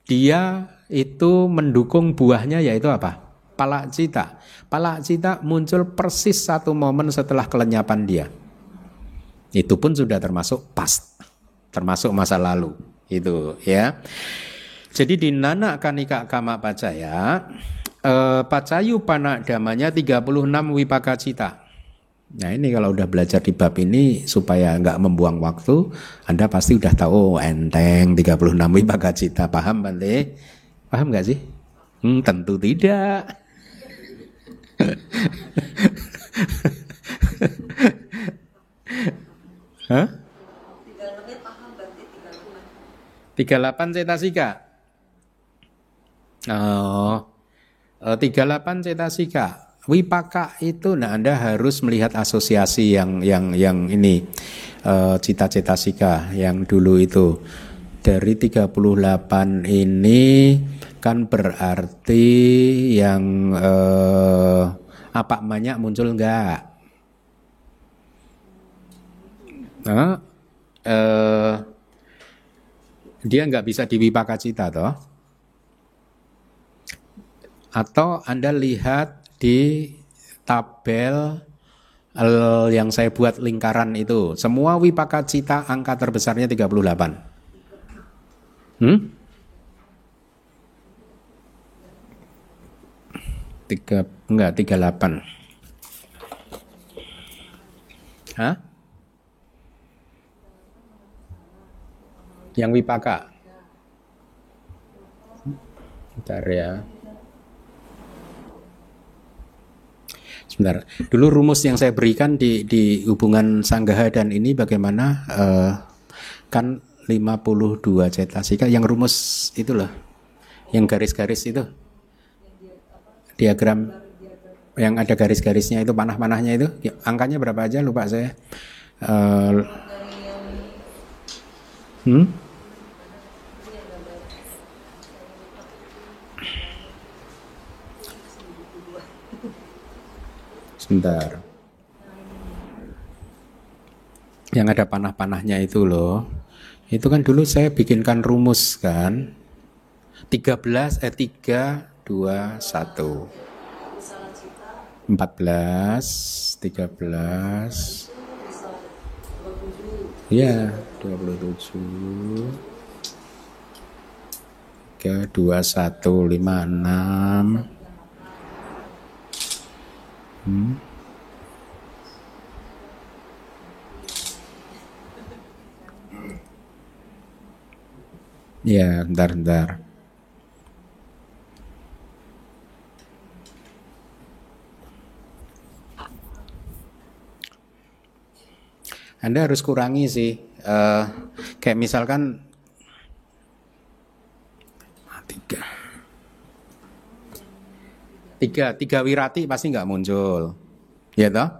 dia itu mendukung buahnya yaitu apa? Palak cita. Palak cita muncul persis satu momen setelah kelenyapan dia. Itu pun sudah termasuk past, termasuk masa lalu. Itu ya. Jadi di Nana Kanika Kama Pacaya, Pacayu Panak Damanya 36 Wipaka Cita. Nah ini kalau udah belajar di bab ini supaya nggak membuang waktu, Anda pasti udah tahu enteng 36 Wipaka Cita. Paham Bante? Paham nggak sih? Tentu tidak. Hah? 38 cetasika. Oh, 38 cetasika. Wipaka itu, nah Anda harus melihat asosiasi yang ini cita-cetasika yang dulu itu. Dari 38 ini kan berarti yang apa banyak muncul enggak? Dia nggak bisa diwipaka cita toh? Atau Anda lihat di tabel yang saya buat lingkaran itu, semua wipaka cita angka terbesarnya 38. Enggak 38. Hah? Yang wipaka. Bentar ya. Sebentar. Dulu rumus yang saya berikan di hubungan sanggaha dan ini bagaimana? Kan 52 cetasika. Yang rumus itu loh. Yang garis-garis itu. Diagram yang ada garis-garisnya itu, panah-panahnya itu. Angkanya berapa aja lupa saya. Sebentar. Yang ada panah-panahnya itu loh. Itu kan dulu saya bikinkan rumus kan. 13 3 2 1 14 13 ya 27 3 2 1 5 6 ya bentar Anda harus kurangi sih kayak misalkan 3 wirati pasti nggak muncul, ya toh?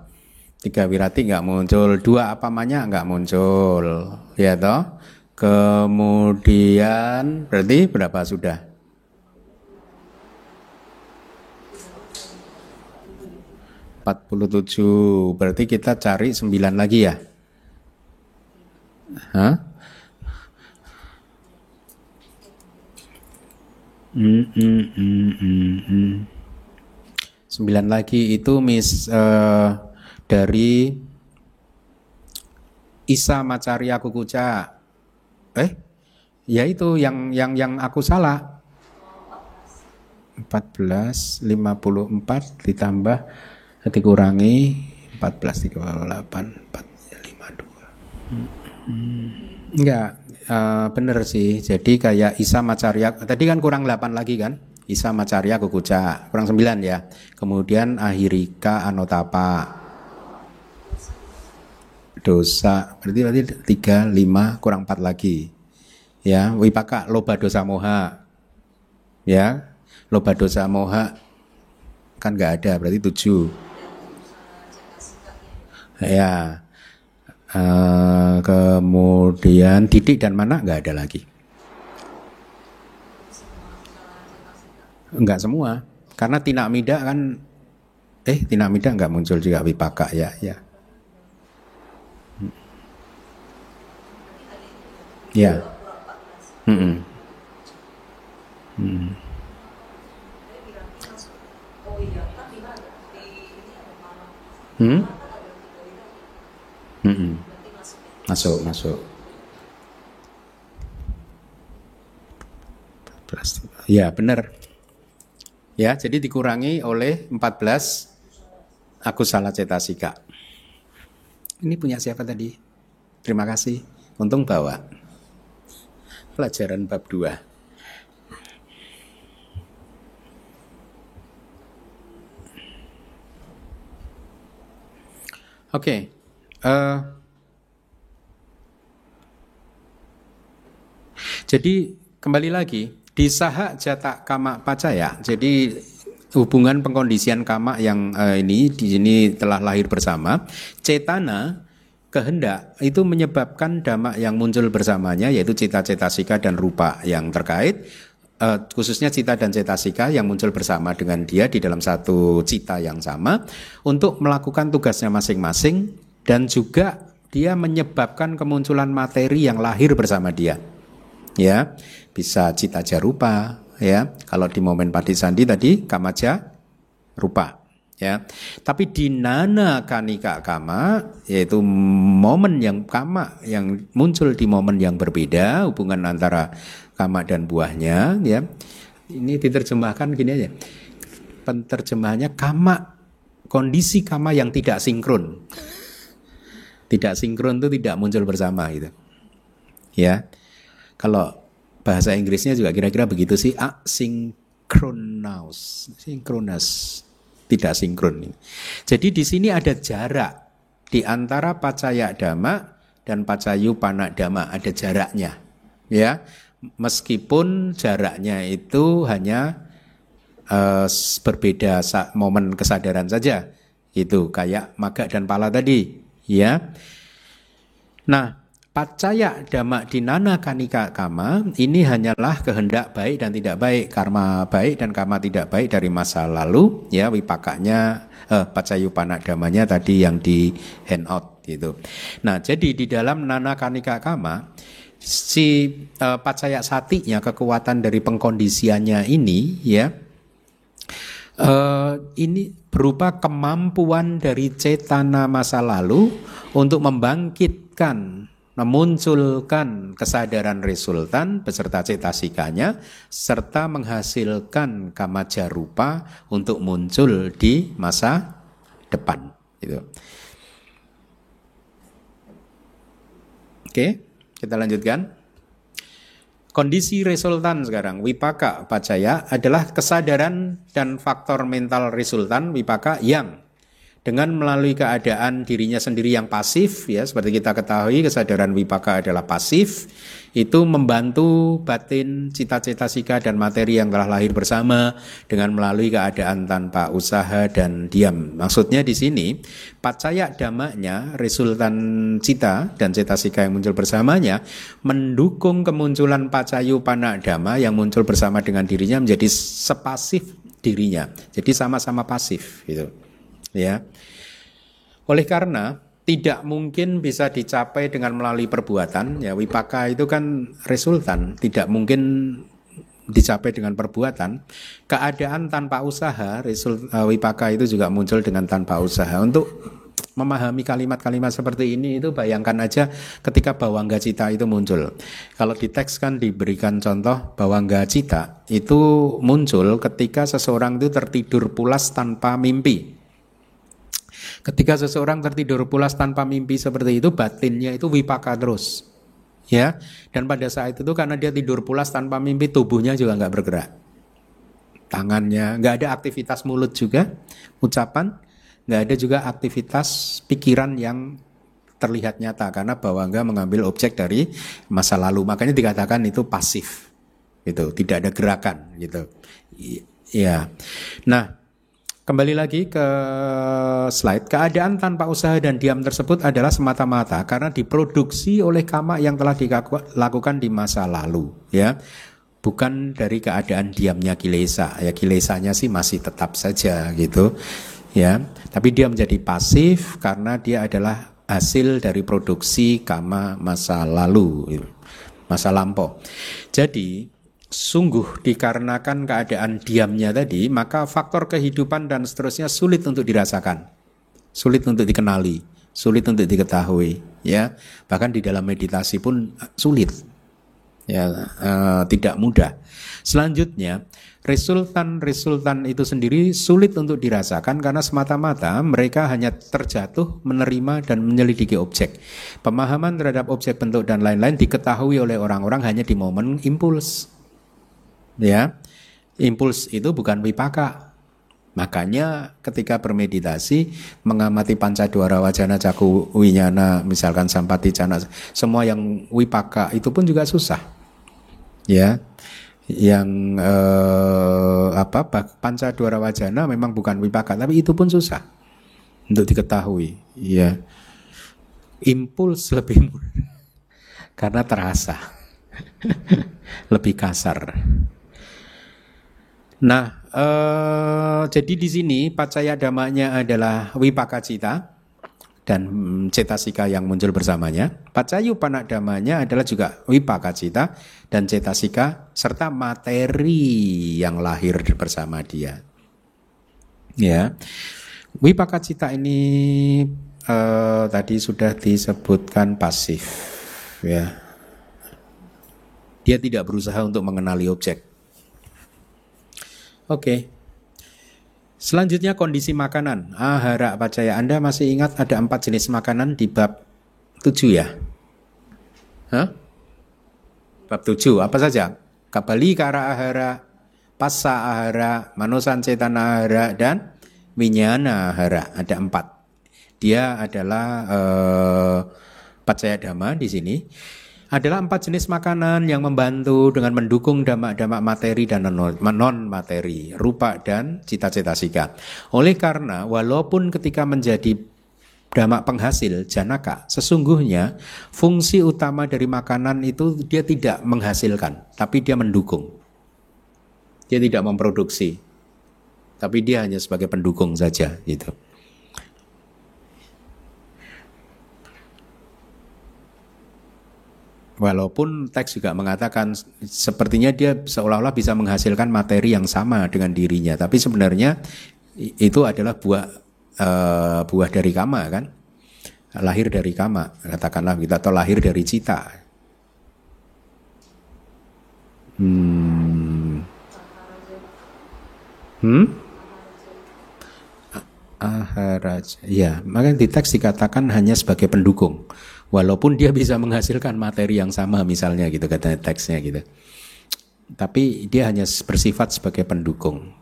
3 wirati nggak muncul, 2 apamanya nggak muncul, ya toh? Kemudian berarti berapa sudah? 47. Berarti kita cari 9 lagi ya? Hah? 9 lagi itu dari Isa Macarya Kukuca. Ya itu yang aku salah. 14 54 ditambah dikurangi 14 38 4 52. Enggak, bener sih. Jadi kayak Isa Macarya tadi kan kurang 8 lagi kan? Isa Macarya Kukuca kurang 9 ya. Kemudian Ahirika Anotapa. Dosa berarti 3 5 kurang 4 lagi. Ya, wipaka loba dosa moha. Ya, loba dosa moha kan enggak ada, berarti 7. Ya. Kemudian didik dan mana nggak ada lagi. Enggak semua, karena tinamida kan tinamida nggak muncul juga wipaka ya. Ya. Hmm. Masuk. Ya, benar. Ya, jadi dikurangi oleh 14 akusala cetasika. Ini punya siapa tadi? Terima kasih. Untung bawa. Pelajaran bab 2. Oke. Jadi kembali lagi di saha jata kama pacaya. Jadi hubungan pengkondisian kama yang ini di sini telah lahir bersama. Cetana kehendak itu menyebabkan dhamma yang muncul bersamanya, yaitu cita, cetasika dan rupa yang terkait, khususnya cita dan cetasika yang muncul bersama dengan dia di dalam satu cita yang sama untuk melakukan tugasnya masing-masing, dan juga dia menyebabkan kemunculan materi yang lahir bersama dia. Ya, bisa cita jarupa, ya. Kalau di momen padisandi tadi kamaja rupa. Ya, tapi di nana kanika kama, yaitu momen yang kama yang muncul di momen yang berbeda, hubungan antara kama dan buahnya, ya. Ini diterjemahkan gini aja. Penterjemahannya kama, kondisi kama yang tidak sinkron. Tidak sinkron itu tidak muncul bersama gitu. Ya. Kalau bahasa Inggrisnya juga kira-kira begitu sih, asynchronous, tidak sinkron. Jadi di sini ada jarak di antara pacaya dhamma dan pacayupana dhamma, ada jaraknya, ya. Meskipun jaraknya itu hanya berbeda momen kesadaran saja, itu kayak maga dan pala tadi, ya. Nah, pacaya dhamma dinana kanika kama ini hanyalah kehendak baik dan tidak baik, karma baik dan karma tidak baik dari masa lalu, ya. Wipakanya pacayupana dhammanya tadi yang di handout gitu. Nah, jadi di dalam nana kanika kama si pacaya satinya, kekuatan dari pengkondisiannya ini, ya, ini berupa kemampuan dari cetana masa lalu untuk membangkitkan, memunculkan kesadaran resultan beserta cetasikanya, serta menghasilkan kamaja rupa untuk muncul di masa depan. Gitu. Oke, kita lanjutkan. Kondisi resultan sekarang, wipaka pacaya adalah kesadaran dan faktor mental resultan wipaka yang dengan melalui keadaan dirinya sendiri yang pasif, ya, seperti kita ketahui kesadaran wipaka adalah pasif, itu membantu batin, cita-cetasika dan materi yang telah lahir bersama dengan melalui keadaan tanpa usaha dan diam. Maksudnya di sini pacaya dhammanya, resultan cita dan cetasika yang muncul bersamanya mendukung kemunculan pacayupana dhamma yang muncul bersama dengan dirinya menjadi sepasif dirinya. Jadi sama-sama pasif gitu. Ya. Oleh karena tidak mungkin bisa dicapai dengan melalui perbuatan, ya, wipaka itu kan resultan, tidak mungkin dicapai dengan perbuatan. Keadaan tanpa usaha, wipaka itu juga muncul dengan tanpa usaha. Untuk memahami kalimat-kalimat seperti ini itu bayangkan aja ketika bawangga cita itu muncul. Kalau di teks kan diberikan contoh bawangga cita itu muncul ketika seseorang itu tertidur pulas tanpa mimpi. Ketika seseorang tertidur pulas tanpa mimpi seperti itu, batinnya itu wipaka terus, ya. Dan pada saat itu karena dia tidur pulas tanpa mimpi, tubuhnya juga nggak bergerak, tangannya nggak ada aktivitas mulut juga, ucapan, nggak ada juga aktivitas pikiran yang terlihat nyata karena bawangga mengambil objek dari masa lalu. Makanya dikatakan itu pasif, gitu, tidak ada gerakan, gitu, ya. Nah, Kembali lagi ke slide. Keadaan tanpa usaha dan diam tersebut adalah semata-mata karena diproduksi oleh kama yang telah dilakukan di masa lalu, ya. Bukan dari keadaan diamnya kilesa. Ya, kilesanya sih masih tetap saja gitu, ya. Tapi dia menjadi pasif karena dia adalah hasil dari produksi kama masa lalu, masa lampau. Jadi sungguh dikarenakan keadaan diamnya tadi, maka faktor kehidupan dan seterusnya sulit untuk dirasakan, sulit untuk dikenali, sulit untuk diketahui, ya. Bahkan di dalam meditasi pun sulit, ya, tidak mudah. Selanjutnya, resultan itu sendiri sulit untuk dirasakan karena semata-mata mereka hanya terjatuh, menerima dan menyelidiki objek. Pemahaman terhadap objek, bentuk dan lain-lain diketahui oleh orang-orang hanya di momen impuls. Ya, impuls itu bukan wipaka. Makanya ketika bermeditasi mengamati pancadwara wajana caku winyana, misalkan sampati cana, semua yang wipaka itu pun juga susah. Ya, yang pancadwara wajana memang bukan wipaka, tapi itu pun susah untuk diketahui. Ya, impuls lebih mudah karena terasa lebih kasar. Nah, jadi di sini pacaya dhammanya adalah wipaka cita dan cetasika yang muncul bersamanya. Pacayupana dhammanya adalah juga wipaka cita dan cetasika serta materi yang lahir bersama dia. Ya, wipaka cita ini tadi sudah disebutkan pasif. Ya, dia tidak berusaha untuk mengenali objek. Oke. Selanjutnya kondisi makanan. Ahara pacaya. Anda masih ingat ada 4 jenis makanan di bab 7 ya? Hah? Bab 7 apa saja? Kabali kara ahara, passa ahara, manusan cetana ahara, dan winyana ahara. Ada 4. Dia adalah pacaya dhamma di sini. Adalah 4 jenis makanan yang membantu dengan mendukung dhamma-dhamma materi dan non-materi, rupa dan cita-cetasika. Oleh karena walaupun ketika menjadi dhamma penghasil, janaka, sesungguhnya fungsi utama dari makanan itu dia tidak menghasilkan, tapi dia mendukung. Dia tidak memproduksi, tapi dia hanya sebagai pendukung saja gitu. Walaupun teks juga mengatakan sepertinya dia seolah-olah bisa menghasilkan materi yang sama dengan dirinya, tapi sebenarnya itu adalah buah dari kama, kan? Lahir dari kama, katakanlah kita, atau lahir dari cita. Aharaja. Ya, makanya di teks dikatakan hanya sebagai pendukung. Walaupun dia bisa menghasilkan materi yang sama misalnya gitu kata teksnya gitu. Tapi dia hanya bersifat sebagai pendukung.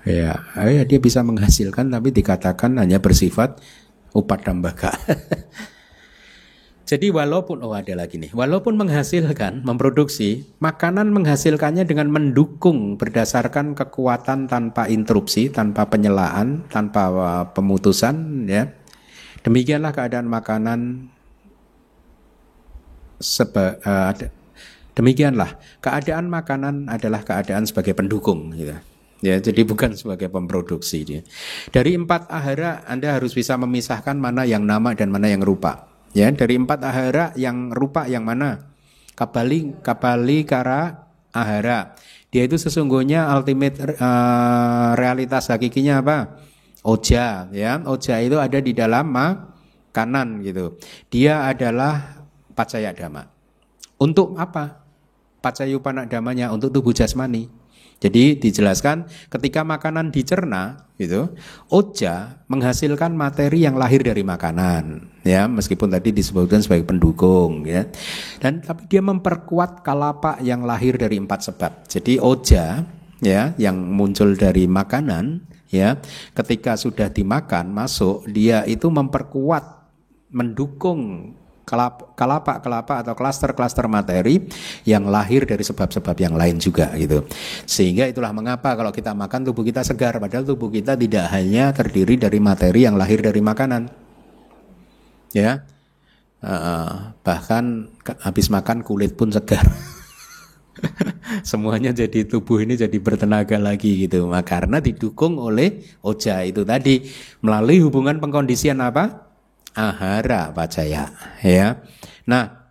Ya, dia bisa menghasilkan tapi dikatakan hanya bersifat upadambaka. Jadi walaupun walaupun menghasilkan, memproduksi, makanan menghasilkannya dengan mendukung berdasarkan kekuatan tanpa interupsi, tanpa penyelaan, tanpa pemutusan, ya. Demikianlah keadaan makanan demikianlah keadaan makanan adalah keadaan sebagai pendukung, gitu. Ya, jadi bukan sebagai pemproduksi dia. Dari 4 ahara Anda harus bisa memisahkan mana yang nama dan mana yang rupa. Ya, dari 4 ahara yang rupa yang mana? Kabali kara ahara. Dia itu sesungguhnya ultimate realitas hakikinya apa? Oja, ya. Oja itu ada di dalam makanan gitu. Dia adalah pacaya dhamma. Untuk apa? Pacayupana dhammanya untuk tubuh jasmani. Jadi dijelaskan ketika makanan dicerna gitu, oja menghasilkan materi yang lahir dari makanan, ya, meskipun tadi disebutkan sebagai pendukung, ya. Dan tapi dia memperkuat kalapa yang lahir dari 4 sebab. Jadi oja, ya, yang muncul dari makanan, ya, ketika sudah dimakan masuk, dia itu memperkuat, mendukung kelapa atau klaster-klaster materi yang lahir dari sebab-sebab yang lain juga gitu. Sehingga itulah mengapa kalau kita makan tubuh kita segar, padahal tubuh kita tidak hanya terdiri dari materi yang lahir dari makanan. Ya. Bahkan habis makan kulit pun segar. Semuanya jadi tubuh ini jadi bertenaga lagi gitu. Karena didukung oleh oja itu tadi melalui hubungan pengkondisian apa? Ahara pacaya, ya. Nah,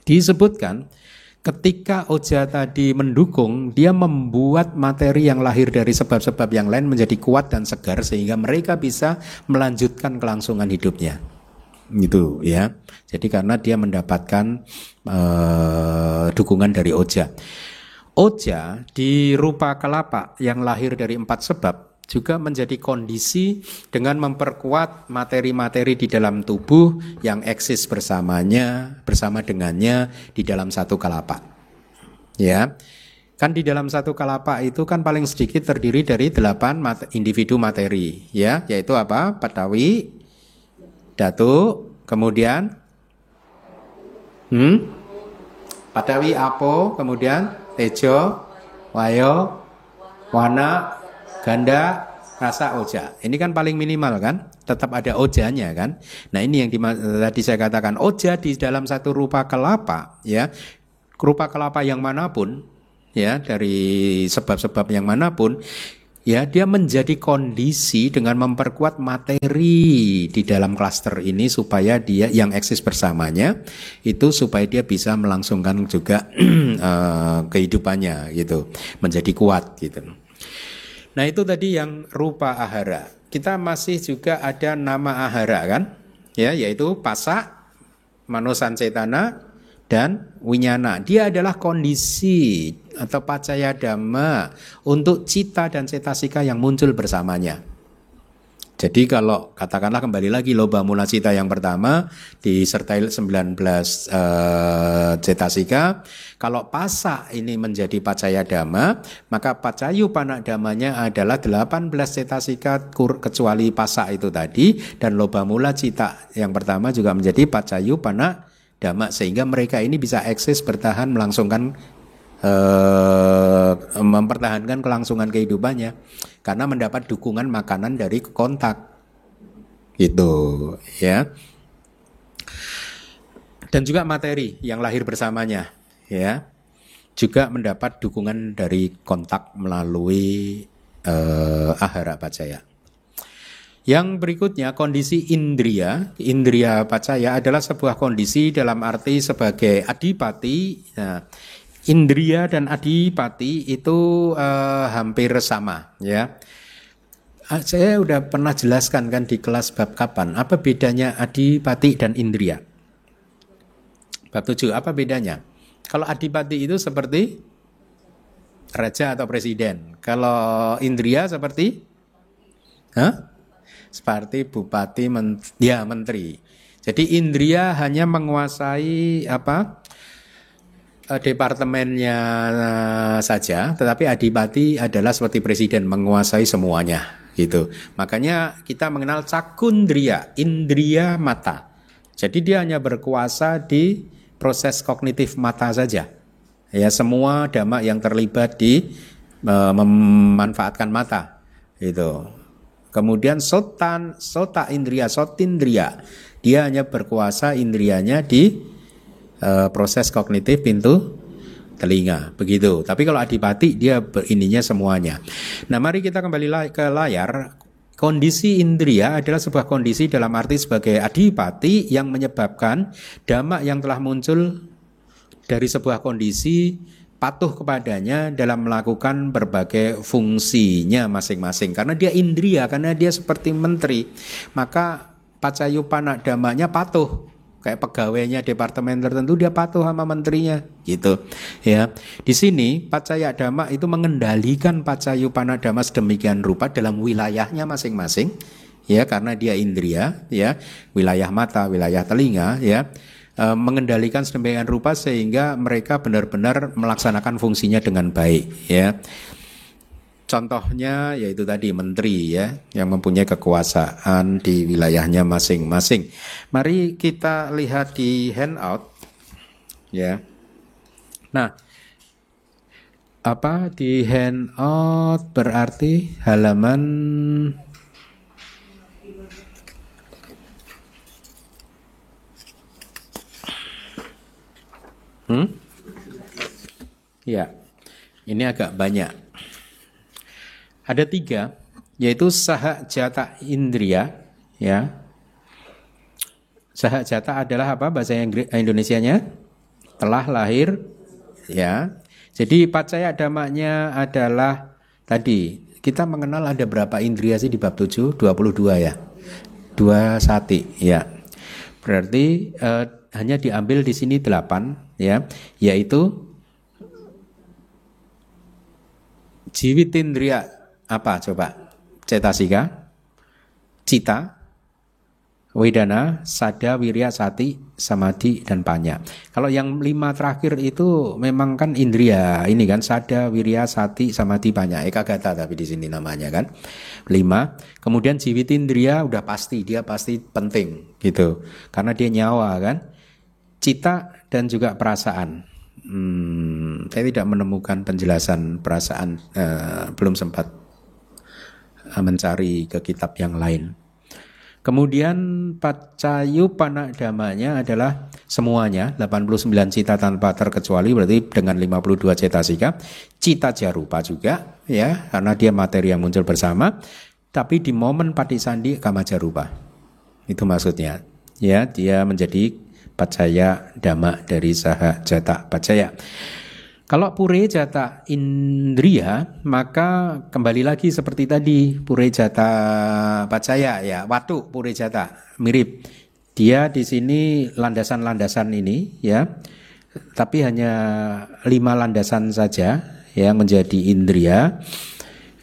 disebutkan ketika oja tadi mendukung, dia membuat materi yang lahir dari sebab-sebab yang lain menjadi kuat dan segar sehingga mereka bisa melanjutkan kelangsungan hidupnya. Gitu ya. Jadi karena dia mendapatkan dukungan dari oja. Oja di rupa kelapa yang lahir dari 4 sebab juga menjadi kondisi dengan memperkuat materi-materi di dalam tubuh yang eksis bersama dengannya di dalam satu kelapa. Ya. Kan di dalam satu kelapa itu kan paling sedikit terdiri dari 8 individu materi, ya, yaitu apa? Patawi, datu, kemudian patawi, apo, kemudian tejo, wayo, wana, ganda, rasa, oja. Ini kan paling minimal kan? Tetap ada ojanya kan? Nah ini yang tadi saya katakan, oja di dalam satu rupa kelapa, ya, rupa kelapa yang manapun, ya, dari sebab-sebab yang manapun, ya, dia menjadi kondisi dengan memperkuat materi di dalam klaster ini supaya dia yang eksis bersamanya itu supaya dia bisa melangsungkan juga kehidupannya gitu, menjadi kuat gitu. Nah itu tadi yang rupa ahara. Kita masih juga ada nama ahara kan, ya, yaitu pasa, manosancetana, dan winyana. Dia adalah kondisi atau pacaya dhamma untuk cita dan cetasika yang muncul bersamanya. Jadi kalau katakanlah kembali lagi loba mula cita yang pertama disertai 19 cetasika, kalau pasa ini menjadi pacaya dhamma, maka pacayu panak dhammanya adalah 18 cetasika kecuali pasa itu tadi, dan loba mula cita yang pertama juga menjadi pacayu panak dhamma, sehingga mereka ini bisa eksis bertahan melangsungkan mempertahankan kelangsungan kehidupannya karena mendapat dukungan makanan dari kontak gitu ya, dan juga materi yang lahir bersamanya ya juga mendapat dukungan dari kontak melalui ahara pacaya. Yang berikutnya kondisi indriya pacaya adalah sebuah kondisi dalam arti sebagai adipati. Nah, indriya dan adipati itu hampir sama ya. Saya udah pernah jelaskan kan di kelas bab kapan apa bedanya adipati dan indriya. Bab 7 apa bedanya? Kalau adipati itu seperti raja atau presiden. Kalau indriya seperti seperti bupati, menteri. Jadi indriya hanya menguasai departemennya saja, tetapi adipati adalah seperti presiden menguasai semuanya gitu. Makanya kita mengenal cakundriya, indriya mata. Jadi dia hanya berkuasa di proses kognitif mata saja. Ya, semua dhamma yang terlibat di memanfaatkan mata itu. Kemudian sota indriya, sotindriya, dia hanya berkuasa indrianya di proses kognitif pintu telinga, begitu. Tapi kalau adipati dia ininya semuanya. Nah, mari kita kembali ke layar. Kondisi indriya adalah sebuah kondisi dalam arti sebagai adipati yang menyebabkan dhamma yang telah muncul dari sebuah kondisi patuh kepadanya dalam melakukan berbagai fungsinya masing-masing. Karena dia indriya, karena dia seperti menteri, maka pacayupana dhammanya patuh. Kayak pegawainya departemen tertentu dia patuh sama menterinya gitu ya. Di sini pacaya dhamma itu mengendalikan pacayupana dhamma sedemikian rupa dalam wilayahnya masing-masing ya, karena dia indriya ya, wilayah mata, wilayah telinga ya, mengendalikan sedemikian rupa sehingga mereka benar-benar melaksanakan fungsinya dengan baik ya. Contohnya yaitu tadi menteri ya, yang mempunyai kekuasaan di wilayahnya masing-masing. Mari kita lihat di handout ya. Nah, apa di handout berarti halaman ya, ini agak banyak. Ada 3, yaitu sahajata indriya, ya. Sahajata adalah apa bahasa Indonesianya? Telah lahir, ya. Jadi pacaya damanya adalah tadi kita mengenal ada berapa indriya sih di bab 7? 22 ya. 2 sati, ya. Berarti hanya diambil di sini 8, ya, yaitu jiwitindriya. Apa coba? Cetasika, cita, wedana, sada, wirya, sati, samadhi, dan panya. Kalau yang 5 terakhir itu memang kan indriya, ini kan sada, wirya, sati, samadhi, panya. Ekagata tapi di sini namanya kan 5. Kemudian jiwitindriya udah pasti, dia pasti penting gitu, karena dia nyawa kan. Cita dan juga perasaan. Saya tidak menemukan penjelasan perasaan, belum sempat mencari ke kitab yang lain. Kemudian pacayupana damanya adalah semuanya 89 cita tanpa terkecuali, berarti dengan 52 cetasika. Cita jarupa juga ya, karena dia materi yang muncul bersama, tapi di momen patisandi kama jarupa. Itu maksudnya. Ya, dia menjadi pacaya dhamma dari sahajata pacaya. Kalau pure jata indriya, maka kembali lagi seperti tadi, pure jata pacaya ya, watu pure jata mirip. Dia di sini landasan-landasan ini ya, tapi hanya 5 landasan saja yang menjadi indriya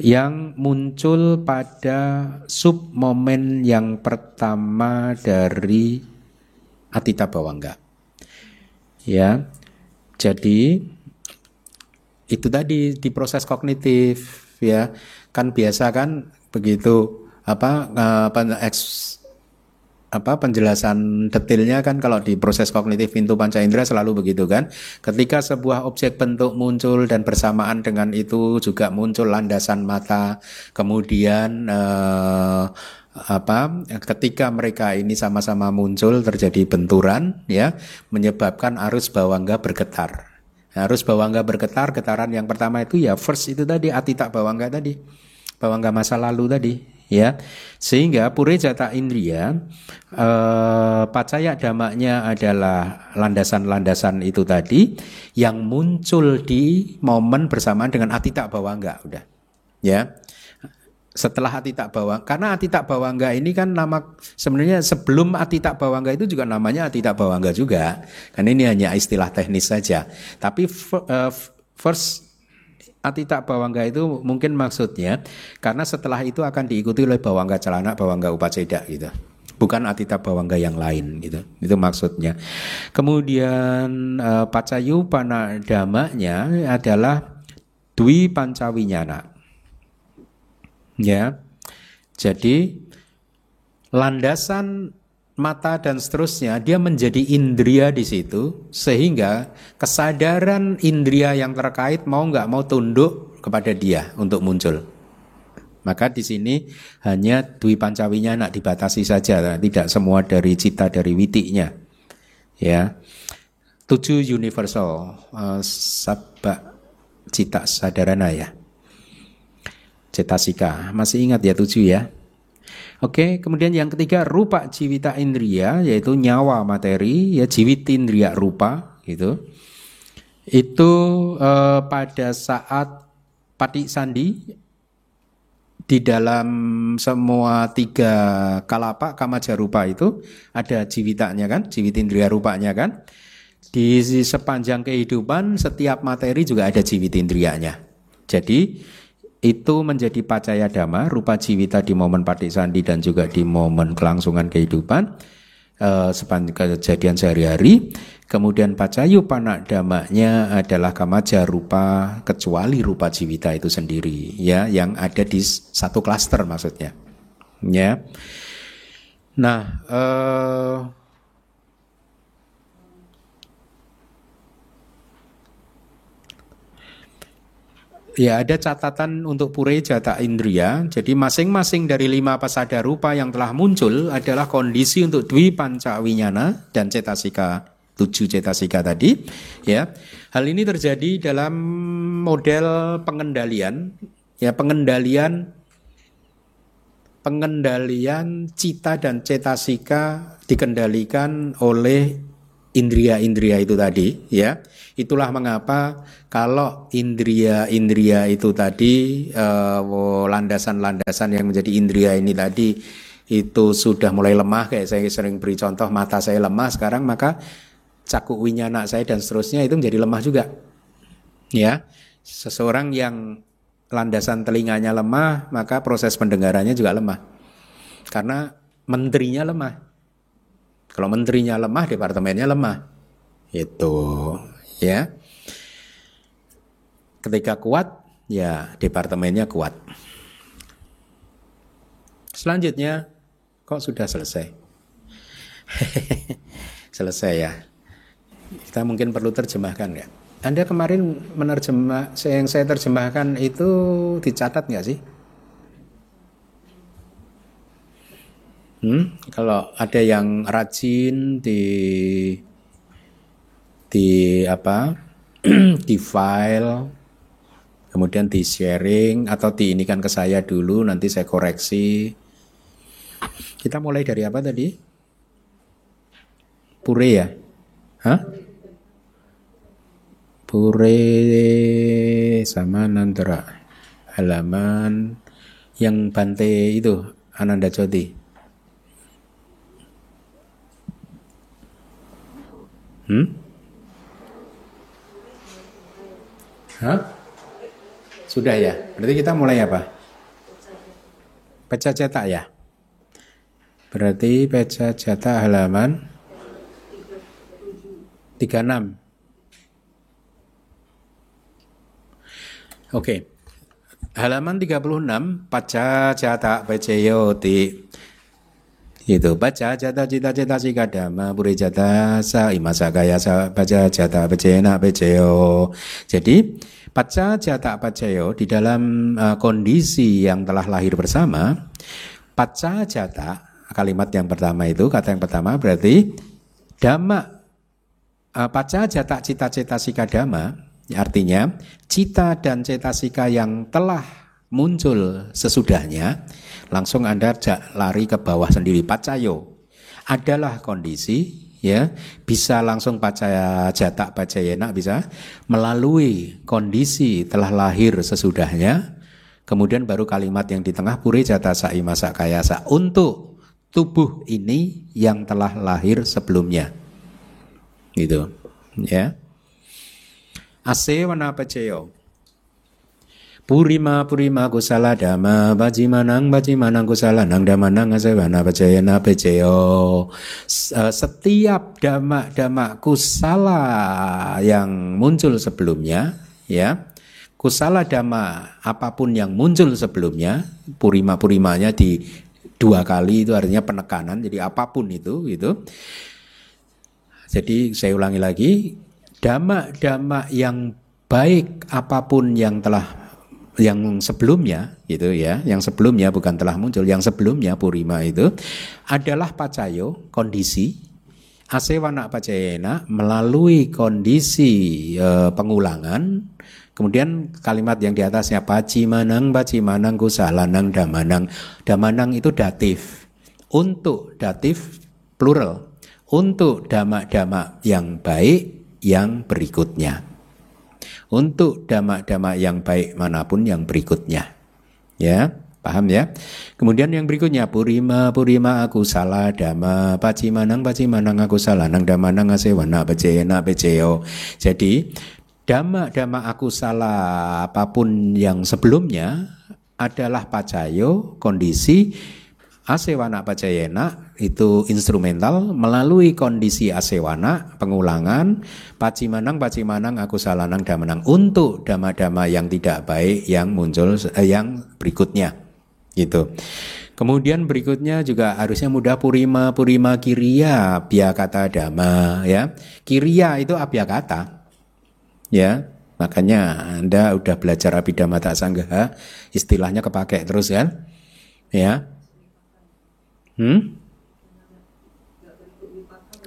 yang muncul pada sub momen yang pertama dari atita bawangga. Ya. Jadi itu tadi di proses kognitif ya, kan biasa kan begitu penjelasan detailnya kan kalau di proses kognitif pintu panca indera selalu begitu kan. Ketika sebuah objek bentuk muncul dan bersamaan dengan itu juga muncul landasan mata, kemudian ketika mereka ini sama-sama muncul terjadi benturan ya, menyebabkan arus bawangga bergetar. Arus bawangga bergetar, getaran yang pertama itu ya first itu tadi atita bawangga tadi, bawangga masa lalu tadi ya. Sehingga pure jata indriya, pacaya damanya adalah landasan-landasan itu tadi yang muncul di momen bersamaan dengan atita bawangga udah ya. Setelah atita bawangga, karena atita bawangga ini kan nama sebenarnya sebelum atita bawangga itu juga namanya atita bawangga juga, kan ini hanya istilah teknis saja. Tapi first atita bawangga itu mungkin maksudnya karena setelah itu akan diikuti oleh bawangga celana, bawangga upaceda gitu, bukan atita bawangga yang lain gitu. Itu maksudnya. Kemudian pacayupana damanya adalah dwi pancawinyana. Ya, jadi landasan mata dan seterusnya dia menjadi indria di situ, sehingga kesadaran indria yang terkait mau nggak mau tunduk kepada dia untuk muncul. Maka di sini hanya dwi pancawinyana dibatasi saja, tidak semua dari cita dari witinya. Ya, 7 universal sabba cita sadarana ya. Cetasika, masih ingat ya 7 ya. Oke, kemudian yang ketiga rupa jiwita indriya, yaitu nyawa materi ya, jiwitindriya rupa gitu. Itu pada saat patisandi di dalam semua 3 kalapa kamajarupa itu ada jiwitanya kan, jiwitindriya rupanya kan. Di sepanjang kehidupan setiap materi juga ada jiwitindriyanya. Jadi itu menjadi pacaya dhamma, rupa jiwita di momen patisandi dan juga di momen kelangsungan kehidupan. sepanjang kejadian sehari-hari. Kemudian pacayu panak damanya adalah kamaja rupa, kecuali rupa jiwita itu sendiri, ya, yang ada di satu klaster maksudnya, ya. Nah, ya, ada catatan untuk pure jata indriya. Jadi masing-masing dari 5 pasada rupa yang telah muncul adalah kondisi untuk dwi panca winyana dan cetasika, 7 cetasika tadi, ya. Hal ini terjadi dalam model pengendalian, ya, pengendalian cita dan cetasika dikendalikan oleh indria-indria itu tadi, ya. Itulah mengapa kalau indria-indria itu tadi, landasan-landasan yang menjadi indria ini tadi itu sudah mulai lemah, kayak saya sering beri contoh mata saya lemah sekarang, maka cakuk winyana saya dan seterusnya itu menjadi lemah juga, ya. Seseorang yang landasan telinganya lemah, maka proses pendengarannya juga lemah, karena menterinya lemah. Kalau menterinya lemah, departemennya lemah, itu, ya. Ketika kuat, ya departemennya kuat. Selanjutnya, kok sudah selesai? Selesai, ya. Kita mungkin perlu terjemahkan, nggak? Anda kemarin menerjemah, yang saya terjemahkan itu dicatat nggak sih? Kalau ada yang rajin di apa, di file, kemudian di sharing atau diinikan ke saya dulu, nanti saya koreksi. Kita mulai dari apa tadi? Pure, ya? Hah? Pure sama Nantara, halaman yang Bante itu, Ananda Joti. Hah? Sudah, ya? Berarti kita mulai apa? Peca cetak, ya? Berarti peca cetak halaman 36. Oke. Halaman 36, paca cetak peceyoti. Itu baca jata cita-cita sikadama puri jata sa imasa kaya sa baca jata pecena peceo. Jadi baca jata peceo di dalam kondisi yang telah lahir bersama. Baca jata, kalimat yang pertama itu, kata yang pertama berarti dhamma, baca jata cita-cita sikadama, artinya cita dan cetasika yang telah muncul sesudahnya. Langsung Anda lari ke bawah sendiri. Pacayo adalah kondisi, ya, bisa langsung pacaya jatak pacayena, bisa melalui kondisi telah lahir sesudahnya. Kemudian baru kalimat yang di tengah puri jata sa'i masa kayasa, untuk tubuh ini yang telah lahir sebelumnya, gitu, ya. Asewana pacayo Purima kusala dhamma bajimanang kusala nang dhammanang asavana pacayana paceo. Setiap dhamma kusala yang muncul sebelumnya, ya, kusala dhamma apapun yang muncul sebelumnya, purimanya di 2 kali, itu artinya penekanan, jadi apapun itu, gitu. Jadi saya ulangi lagi, dhamma yang baik apapun yang sebelumnya, gitu, ya, yang sebelumnya, bukan telah muncul, yang sebelumnya purima itu adalah pacayo, kondisi, asewana pacayena, melalui kondisi pengulangan. Kemudian kalimat yang di atasnya bacimanang kusalanang damanang itu datif, untuk datif plural, untuk dhamma yang baik yang berikutnya, untuk dhamma yang baik manapun yang berikutnya, ya, paham, ya. Kemudian yang berikutnya purima aku salah dhamma pacimanang aku salah nang dhammanang asewana pecena peceo. Jadi dhamma aku salah apapun yang sebelumnya adalah pacayo, kondisi Asewana pacayena itu instrumental melalui kondisi asewana pengulangan pacimanang aku salanang damanang untuk dama-dama yang tidak baik yang muncul yang berikutnya gitu. Kemudian berikutnya juga harusnya mudah purima kiriya abhyakata dhamma ya. Kiriya itu abhyakata ya. Makanya Anda udah belajar Abhidhamma Tak Sanggaha, istilahnya kepake terus kan ya.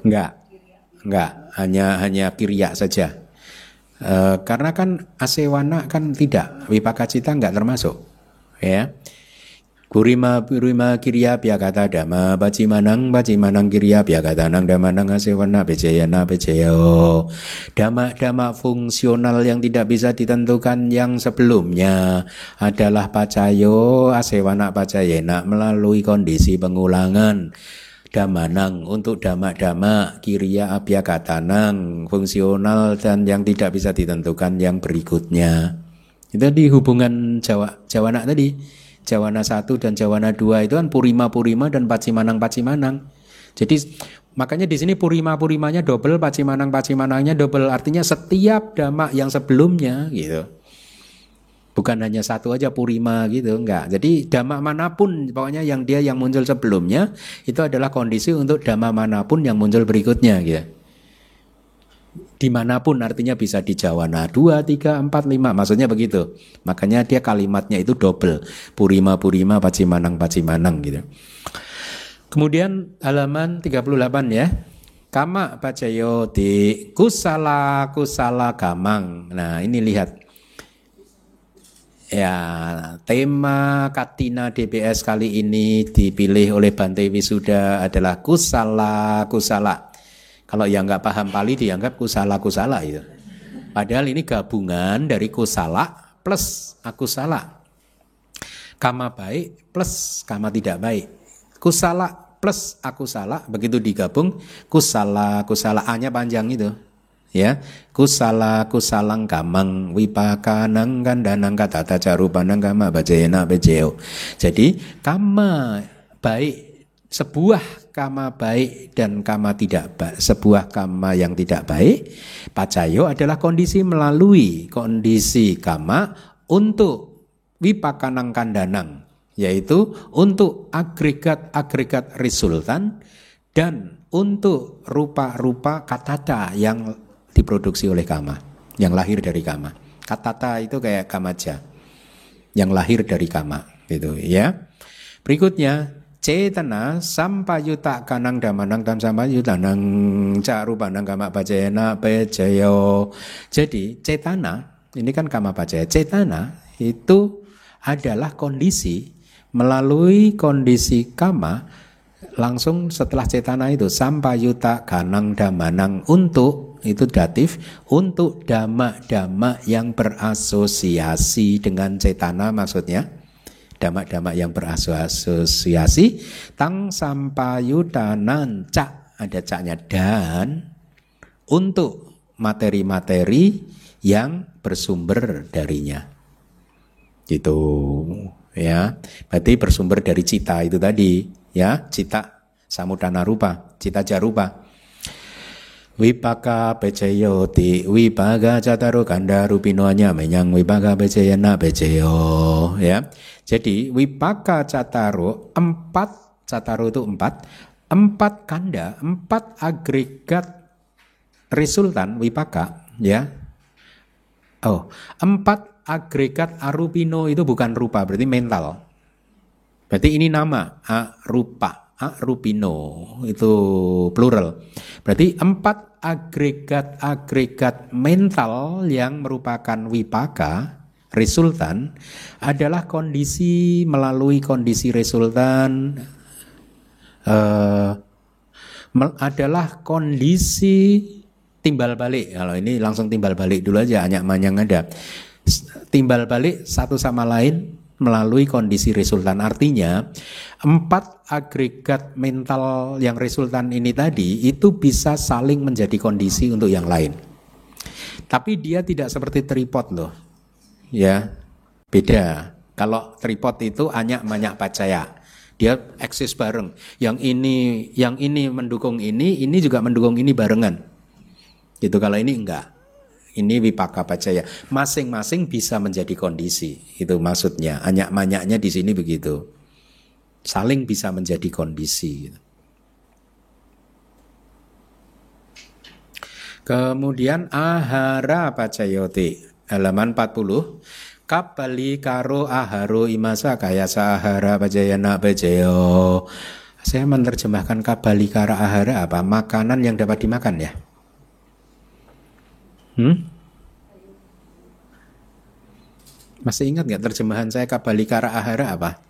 Enggak, hanya kiriya saja. Karena kan asewana kan tidak, wipaka cita enggak termasuk, ya. Purima kiriya abhyakata dhamma pacimanang kiriya abhyakata nang damanang asewana becayana becayo. Dhamma fungsional yang tidak bisa ditentukan yang sebelumnya adalah pacayo asewana pacayena melalui kondisi pengulangan. Damanang untuk dhamma kiriya abhyakata nang fungsional dan yang tidak bisa ditentukan yang berikutnya. Itu di hubungan jawana tadi. Jawana 1 dan Jawana 2 itu kan purima dan pacimanang. Jadi makanya di sini purimanya double, pacimanangnya double. Artinya setiap dhamma yang sebelumnya gitu. Bukan hanya satu aja purima gitu, enggak. Jadi dhamma manapun pokoknya yang muncul sebelumnya itu adalah kondisi untuk dhamma manapun yang muncul berikutnya gitu. Dimanapun artinya bisa di Jawana 2, 3, 4, 5 maksudnya begitu. Makanya dia kalimatnya itu double, purima pacimanang gitu. Kemudian halaman 38 ya. Kama pacayo di kusala gamang. Nah ini lihat ya, tema Katina DBS kali ini dipilih oleh Bante Wisuda adalah kusala. Kalau yang nggak paham Pali dianggap kusala itu. Padahal ini gabungan dari kusala plus akusala. Kama baik plus kama tidak baik. Kusala plus akusala begitu digabung kusala A-nya panjang itu. Ya, kusalang kamang wipakanang gandanang katata carupanang kama bajayana bejeo. Jadi kama baik, sebuah kama baik dan kama tidak baik, sebuah kama yang tidak baik, pacayo adalah kondisi melalui kondisi kama untuk wipakanang kandanang, yaitu untuk agregat resultan dan untuk rupa-rupa katata yang diproduksi oleh kama, yang lahir dari kama. Katata itu kayak kamaja, yang lahir dari kama, gitu ya. Berikutnya cetana sampayuta kanang damanang tam sampayutanang carupanang kama pacayana pecayo. Jadi cetana ini kan kama pacaya. Cetana itu adalah kondisi melalui kondisi kama langsung setelah cetana itu sampayuta kanang damanang untuk itu datif untuk dhamma yang berasosiasi dengan cetana maksudnya. Dhamma yang berasosiasi tang sampayutanan cak ada caknya dan untuk materi-materi yang bersumber darinya gitu ya. Berarti bersumber dari cita itu tadi ya, cita samudana rupa, cita jarupa. Wipaka pecayo ti wipaga cataru kanda rupinoanya menyang wipaka pecayana pecayo ya. Jadi wipaka cataru 4, cataru itu 4 kanda, 4 agregat resultan wipaka ya. 4 agregat arupino itu bukan rupa, berarti mental. Berarti ini nama arupa, arupino itu plural. Berarti 4 agregat mental yang merupakan wipaka resultan adalah kondisi melalui kondisi resultan adalah kondisi timbal balik. Kalau ini langsung timbal balik dulu aja, anyak-manyang ada. Timbal balik satu sama lain melalui kondisi resultan. Artinya 4 agregat mental yang resultan ini tadi itu bisa saling menjadi kondisi untuk yang lain. Tapi dia tidak seperti tripod loh. Ya, beda. Kalau tripod itu anyak-manyak pacaya. Dia eksis bareng. Yang ini mendukung ini juga mendukung ini barengan. Gitu. Kalau ini enggak. Ini wipaka pacaya. Masing-masing bisa menjadi kondisi. Itu maksudnya. Anyak-manyaknya di sini begitu. Saling bisa menjadi kondisi. Kemudian ahara pacayoti. Halaman 40. Kabali karo aharo imasa kaya sahara pacayana pacayo. Saya menerjemahkan kabali kara ahara apa? Makanan yang dapat dimakan ya? Masih ingat nggak terjemahan saya kabali kara ahara apa?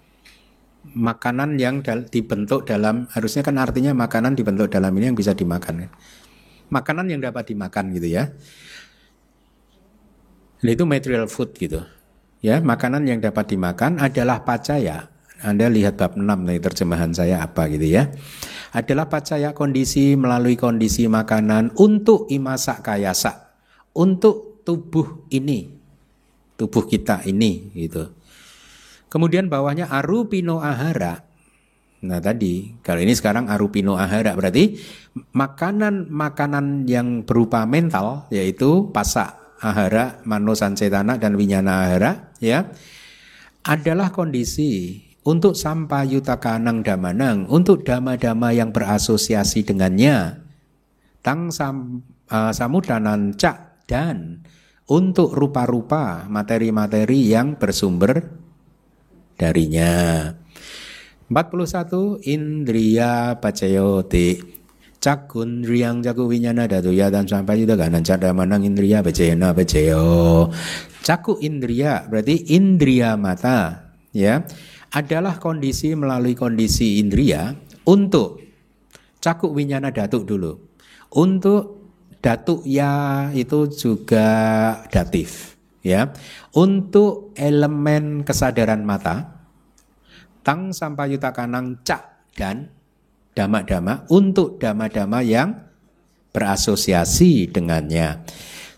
Makanan yang dibentuk dalam, harusnya kan artinya makanan dibentuk dalam ini yang bisa dimakan. Makanan yang dapat dimakan gitu ya. Itu material food gitu. Ya, makanan yang dapat dimakan adalah pacaya. Anda lihat bab 6 nih terjemahan saya apa gitu ya. Adalah pacaya kondisi melalui kondisi makanan untuk imasa kayasa. Untuk tubuh ini, tubuh kita ini gitu. Kemudian bawahnya arupino ahara. Nah tadi, kalau ini sekarang arupino ahara berarti makanan-makanan yang berupa mental, yaitu pasa ahara, mano sancetana dan winyana ahara, ya, adalah kondisi untuk sampayutakanang damanang, untuk dama-dama yang berasosiasi dengannya, tang samudanan cak, dan untuk rupa-rupa materi-materi yang bersumber darinya. 41 indriya pacayoti cakun riang jagu winyana datuya dan sampai juga kanan cada manang indriya pacayana pacayo. Caku indriya berarti indriya mata, ya, adalah kondisi melalui kondisi indriya untuk caku winyana datuk dulu. Untuk datuk ya itu juga datif, ya. Untuk elemen kesadaran mata, tang sampayuta kanang cak dan dama-dama, untuk dama-dama yang berasosiasi dengannya.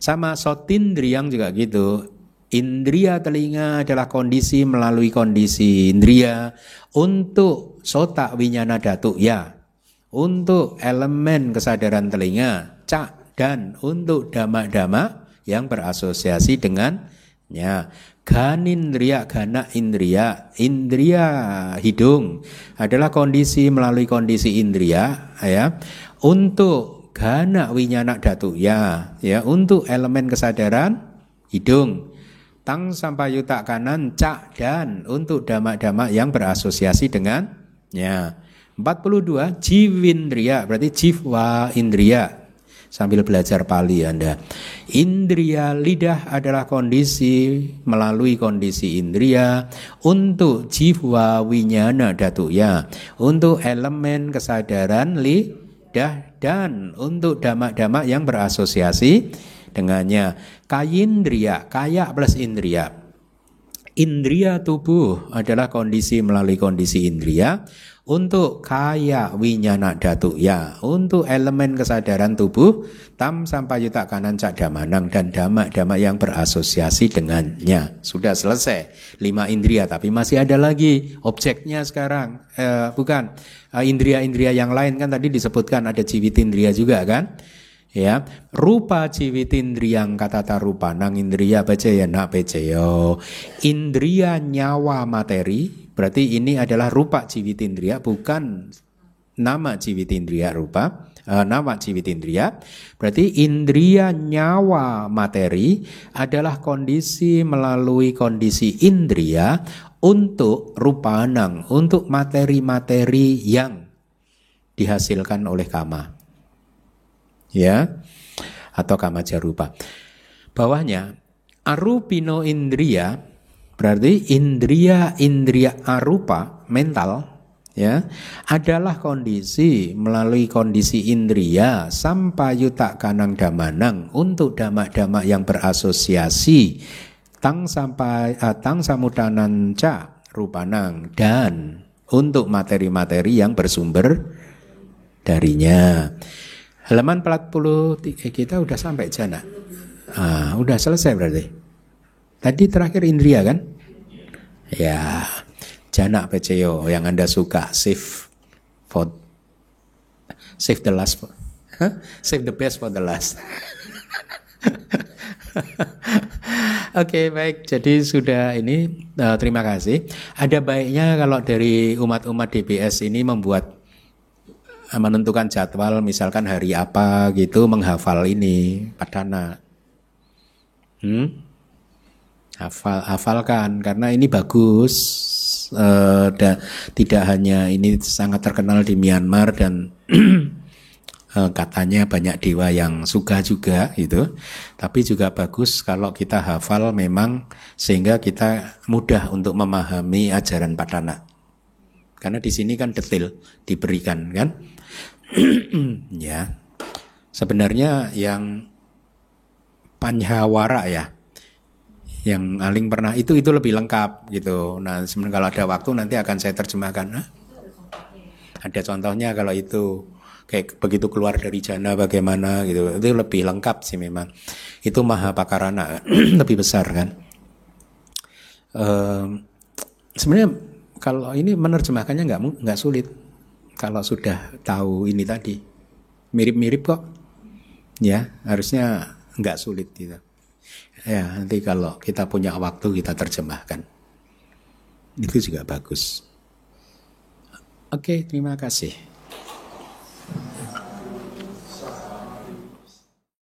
Sama sotindriyang juga gitu. Indria telinga adalah kondisi melalui kondisi indria untuk sota winyana datuk ya, untuk elemen kesadaran telinga cak, dan untuk dama-dama yang berasosiasi dengannya. Ganindriya, gana indriya, indriya hidung adalah kondisi melalui kondisi indriya, ya, untuk gana winyana datu ya, untuk elemen kesadaran hidung. Tang sampayuta kanan cak, dan untuk dama-dama yang berasosiasi dengannya. 42 jiwindriya berarti jiwa indriya. Sambil belajar Pali Anda. Indria lidah adalah kondisi melalui kondisi indria untuk jiwa winyana datu ya, untuk elemen kesadaran lidah, dan untuk dama-dama yang berasosiasi dengannya. Kayindria, kaya plus indria. Indria tubuh adalah kondisi melalui kondisi indria untuk kaya winyana datu ya, untuk elemen kesadaran tubuh tam sampayuta kanan cak damanang, dan dama-dama yang berasosiasi dengannya. Sudah selesai 5 indria, tapi masih ada lagi objeknya sekarang. Bukan indria-indria yang lain kan tadi disebutkan ada jiwitindria juga kan? Ya, rupa jiwitindriyang katata rupa nang indriya pacayana pacayo. Indria nyawa materi, berarti ini adalah rupa jiwitindriya, bukan nama jiwitindriya rupa. Nama jiwitindriya berarti indria nyawa materi adalah kondisi melalui kondisi indria untuk rupanang, untuk materi-materi yang dihasilkan oleh kama, ya, atau kamaja rupa. Bawahnya arupino indriya berarti indria arupa mental, ya, adalah kondisi melalui kondisi indria sampayuta kanang damanang, untuk dama-dama yang berasosiasi tang samudanan ca rupanang, dan untuk materi-materi yang bersumber darinya. Halaman 40 kita udah sampai jana. Udah selesai berarti. Tadi terakhir indria kan? Ya. Jana Peceo yang Anda suka. Save the last. Save the best for the last. Oke, baik. Jadi sudah ini, terima kasih. Ada baiknya kalau dari umat-umat DBS ini menentukan jadwal, misalkan hari apa gitu, menghafal ini padana. Hafalkan karena ini bagus. Tidak hanya ini sangat terkenal di Myanmar dan katanya banyak dewa yang suka juga gitu. Tapi juga bagus kalau kita hafal memang sehingga kita mudah untuk memahami ajaran padana. Karena di sini kan detail diberikan kan. Ya. Sebenarnya yang Panjawara ya, yang Aling pernah itu lebih lengkap gitu. Nah, sebenarnya kalau ada waktu nanti akan saya terjemahkan. Ada contohnya kalau itu kayak begitu keluar dari jana bagaimana gitu, itu lebih lengkap sih memang. Itu Mahapakarana lebih besar kan. Sebenarnya kalau ini menerjemahkannya nggak sulit kalau sudah tahu ini tadi, mirip-mirip kok. Ya harusnya nggak sulit gitu. Ya nanti kalau kita punya waktu kita terjemahkan, itu juga bagus. Oke, terima kasih.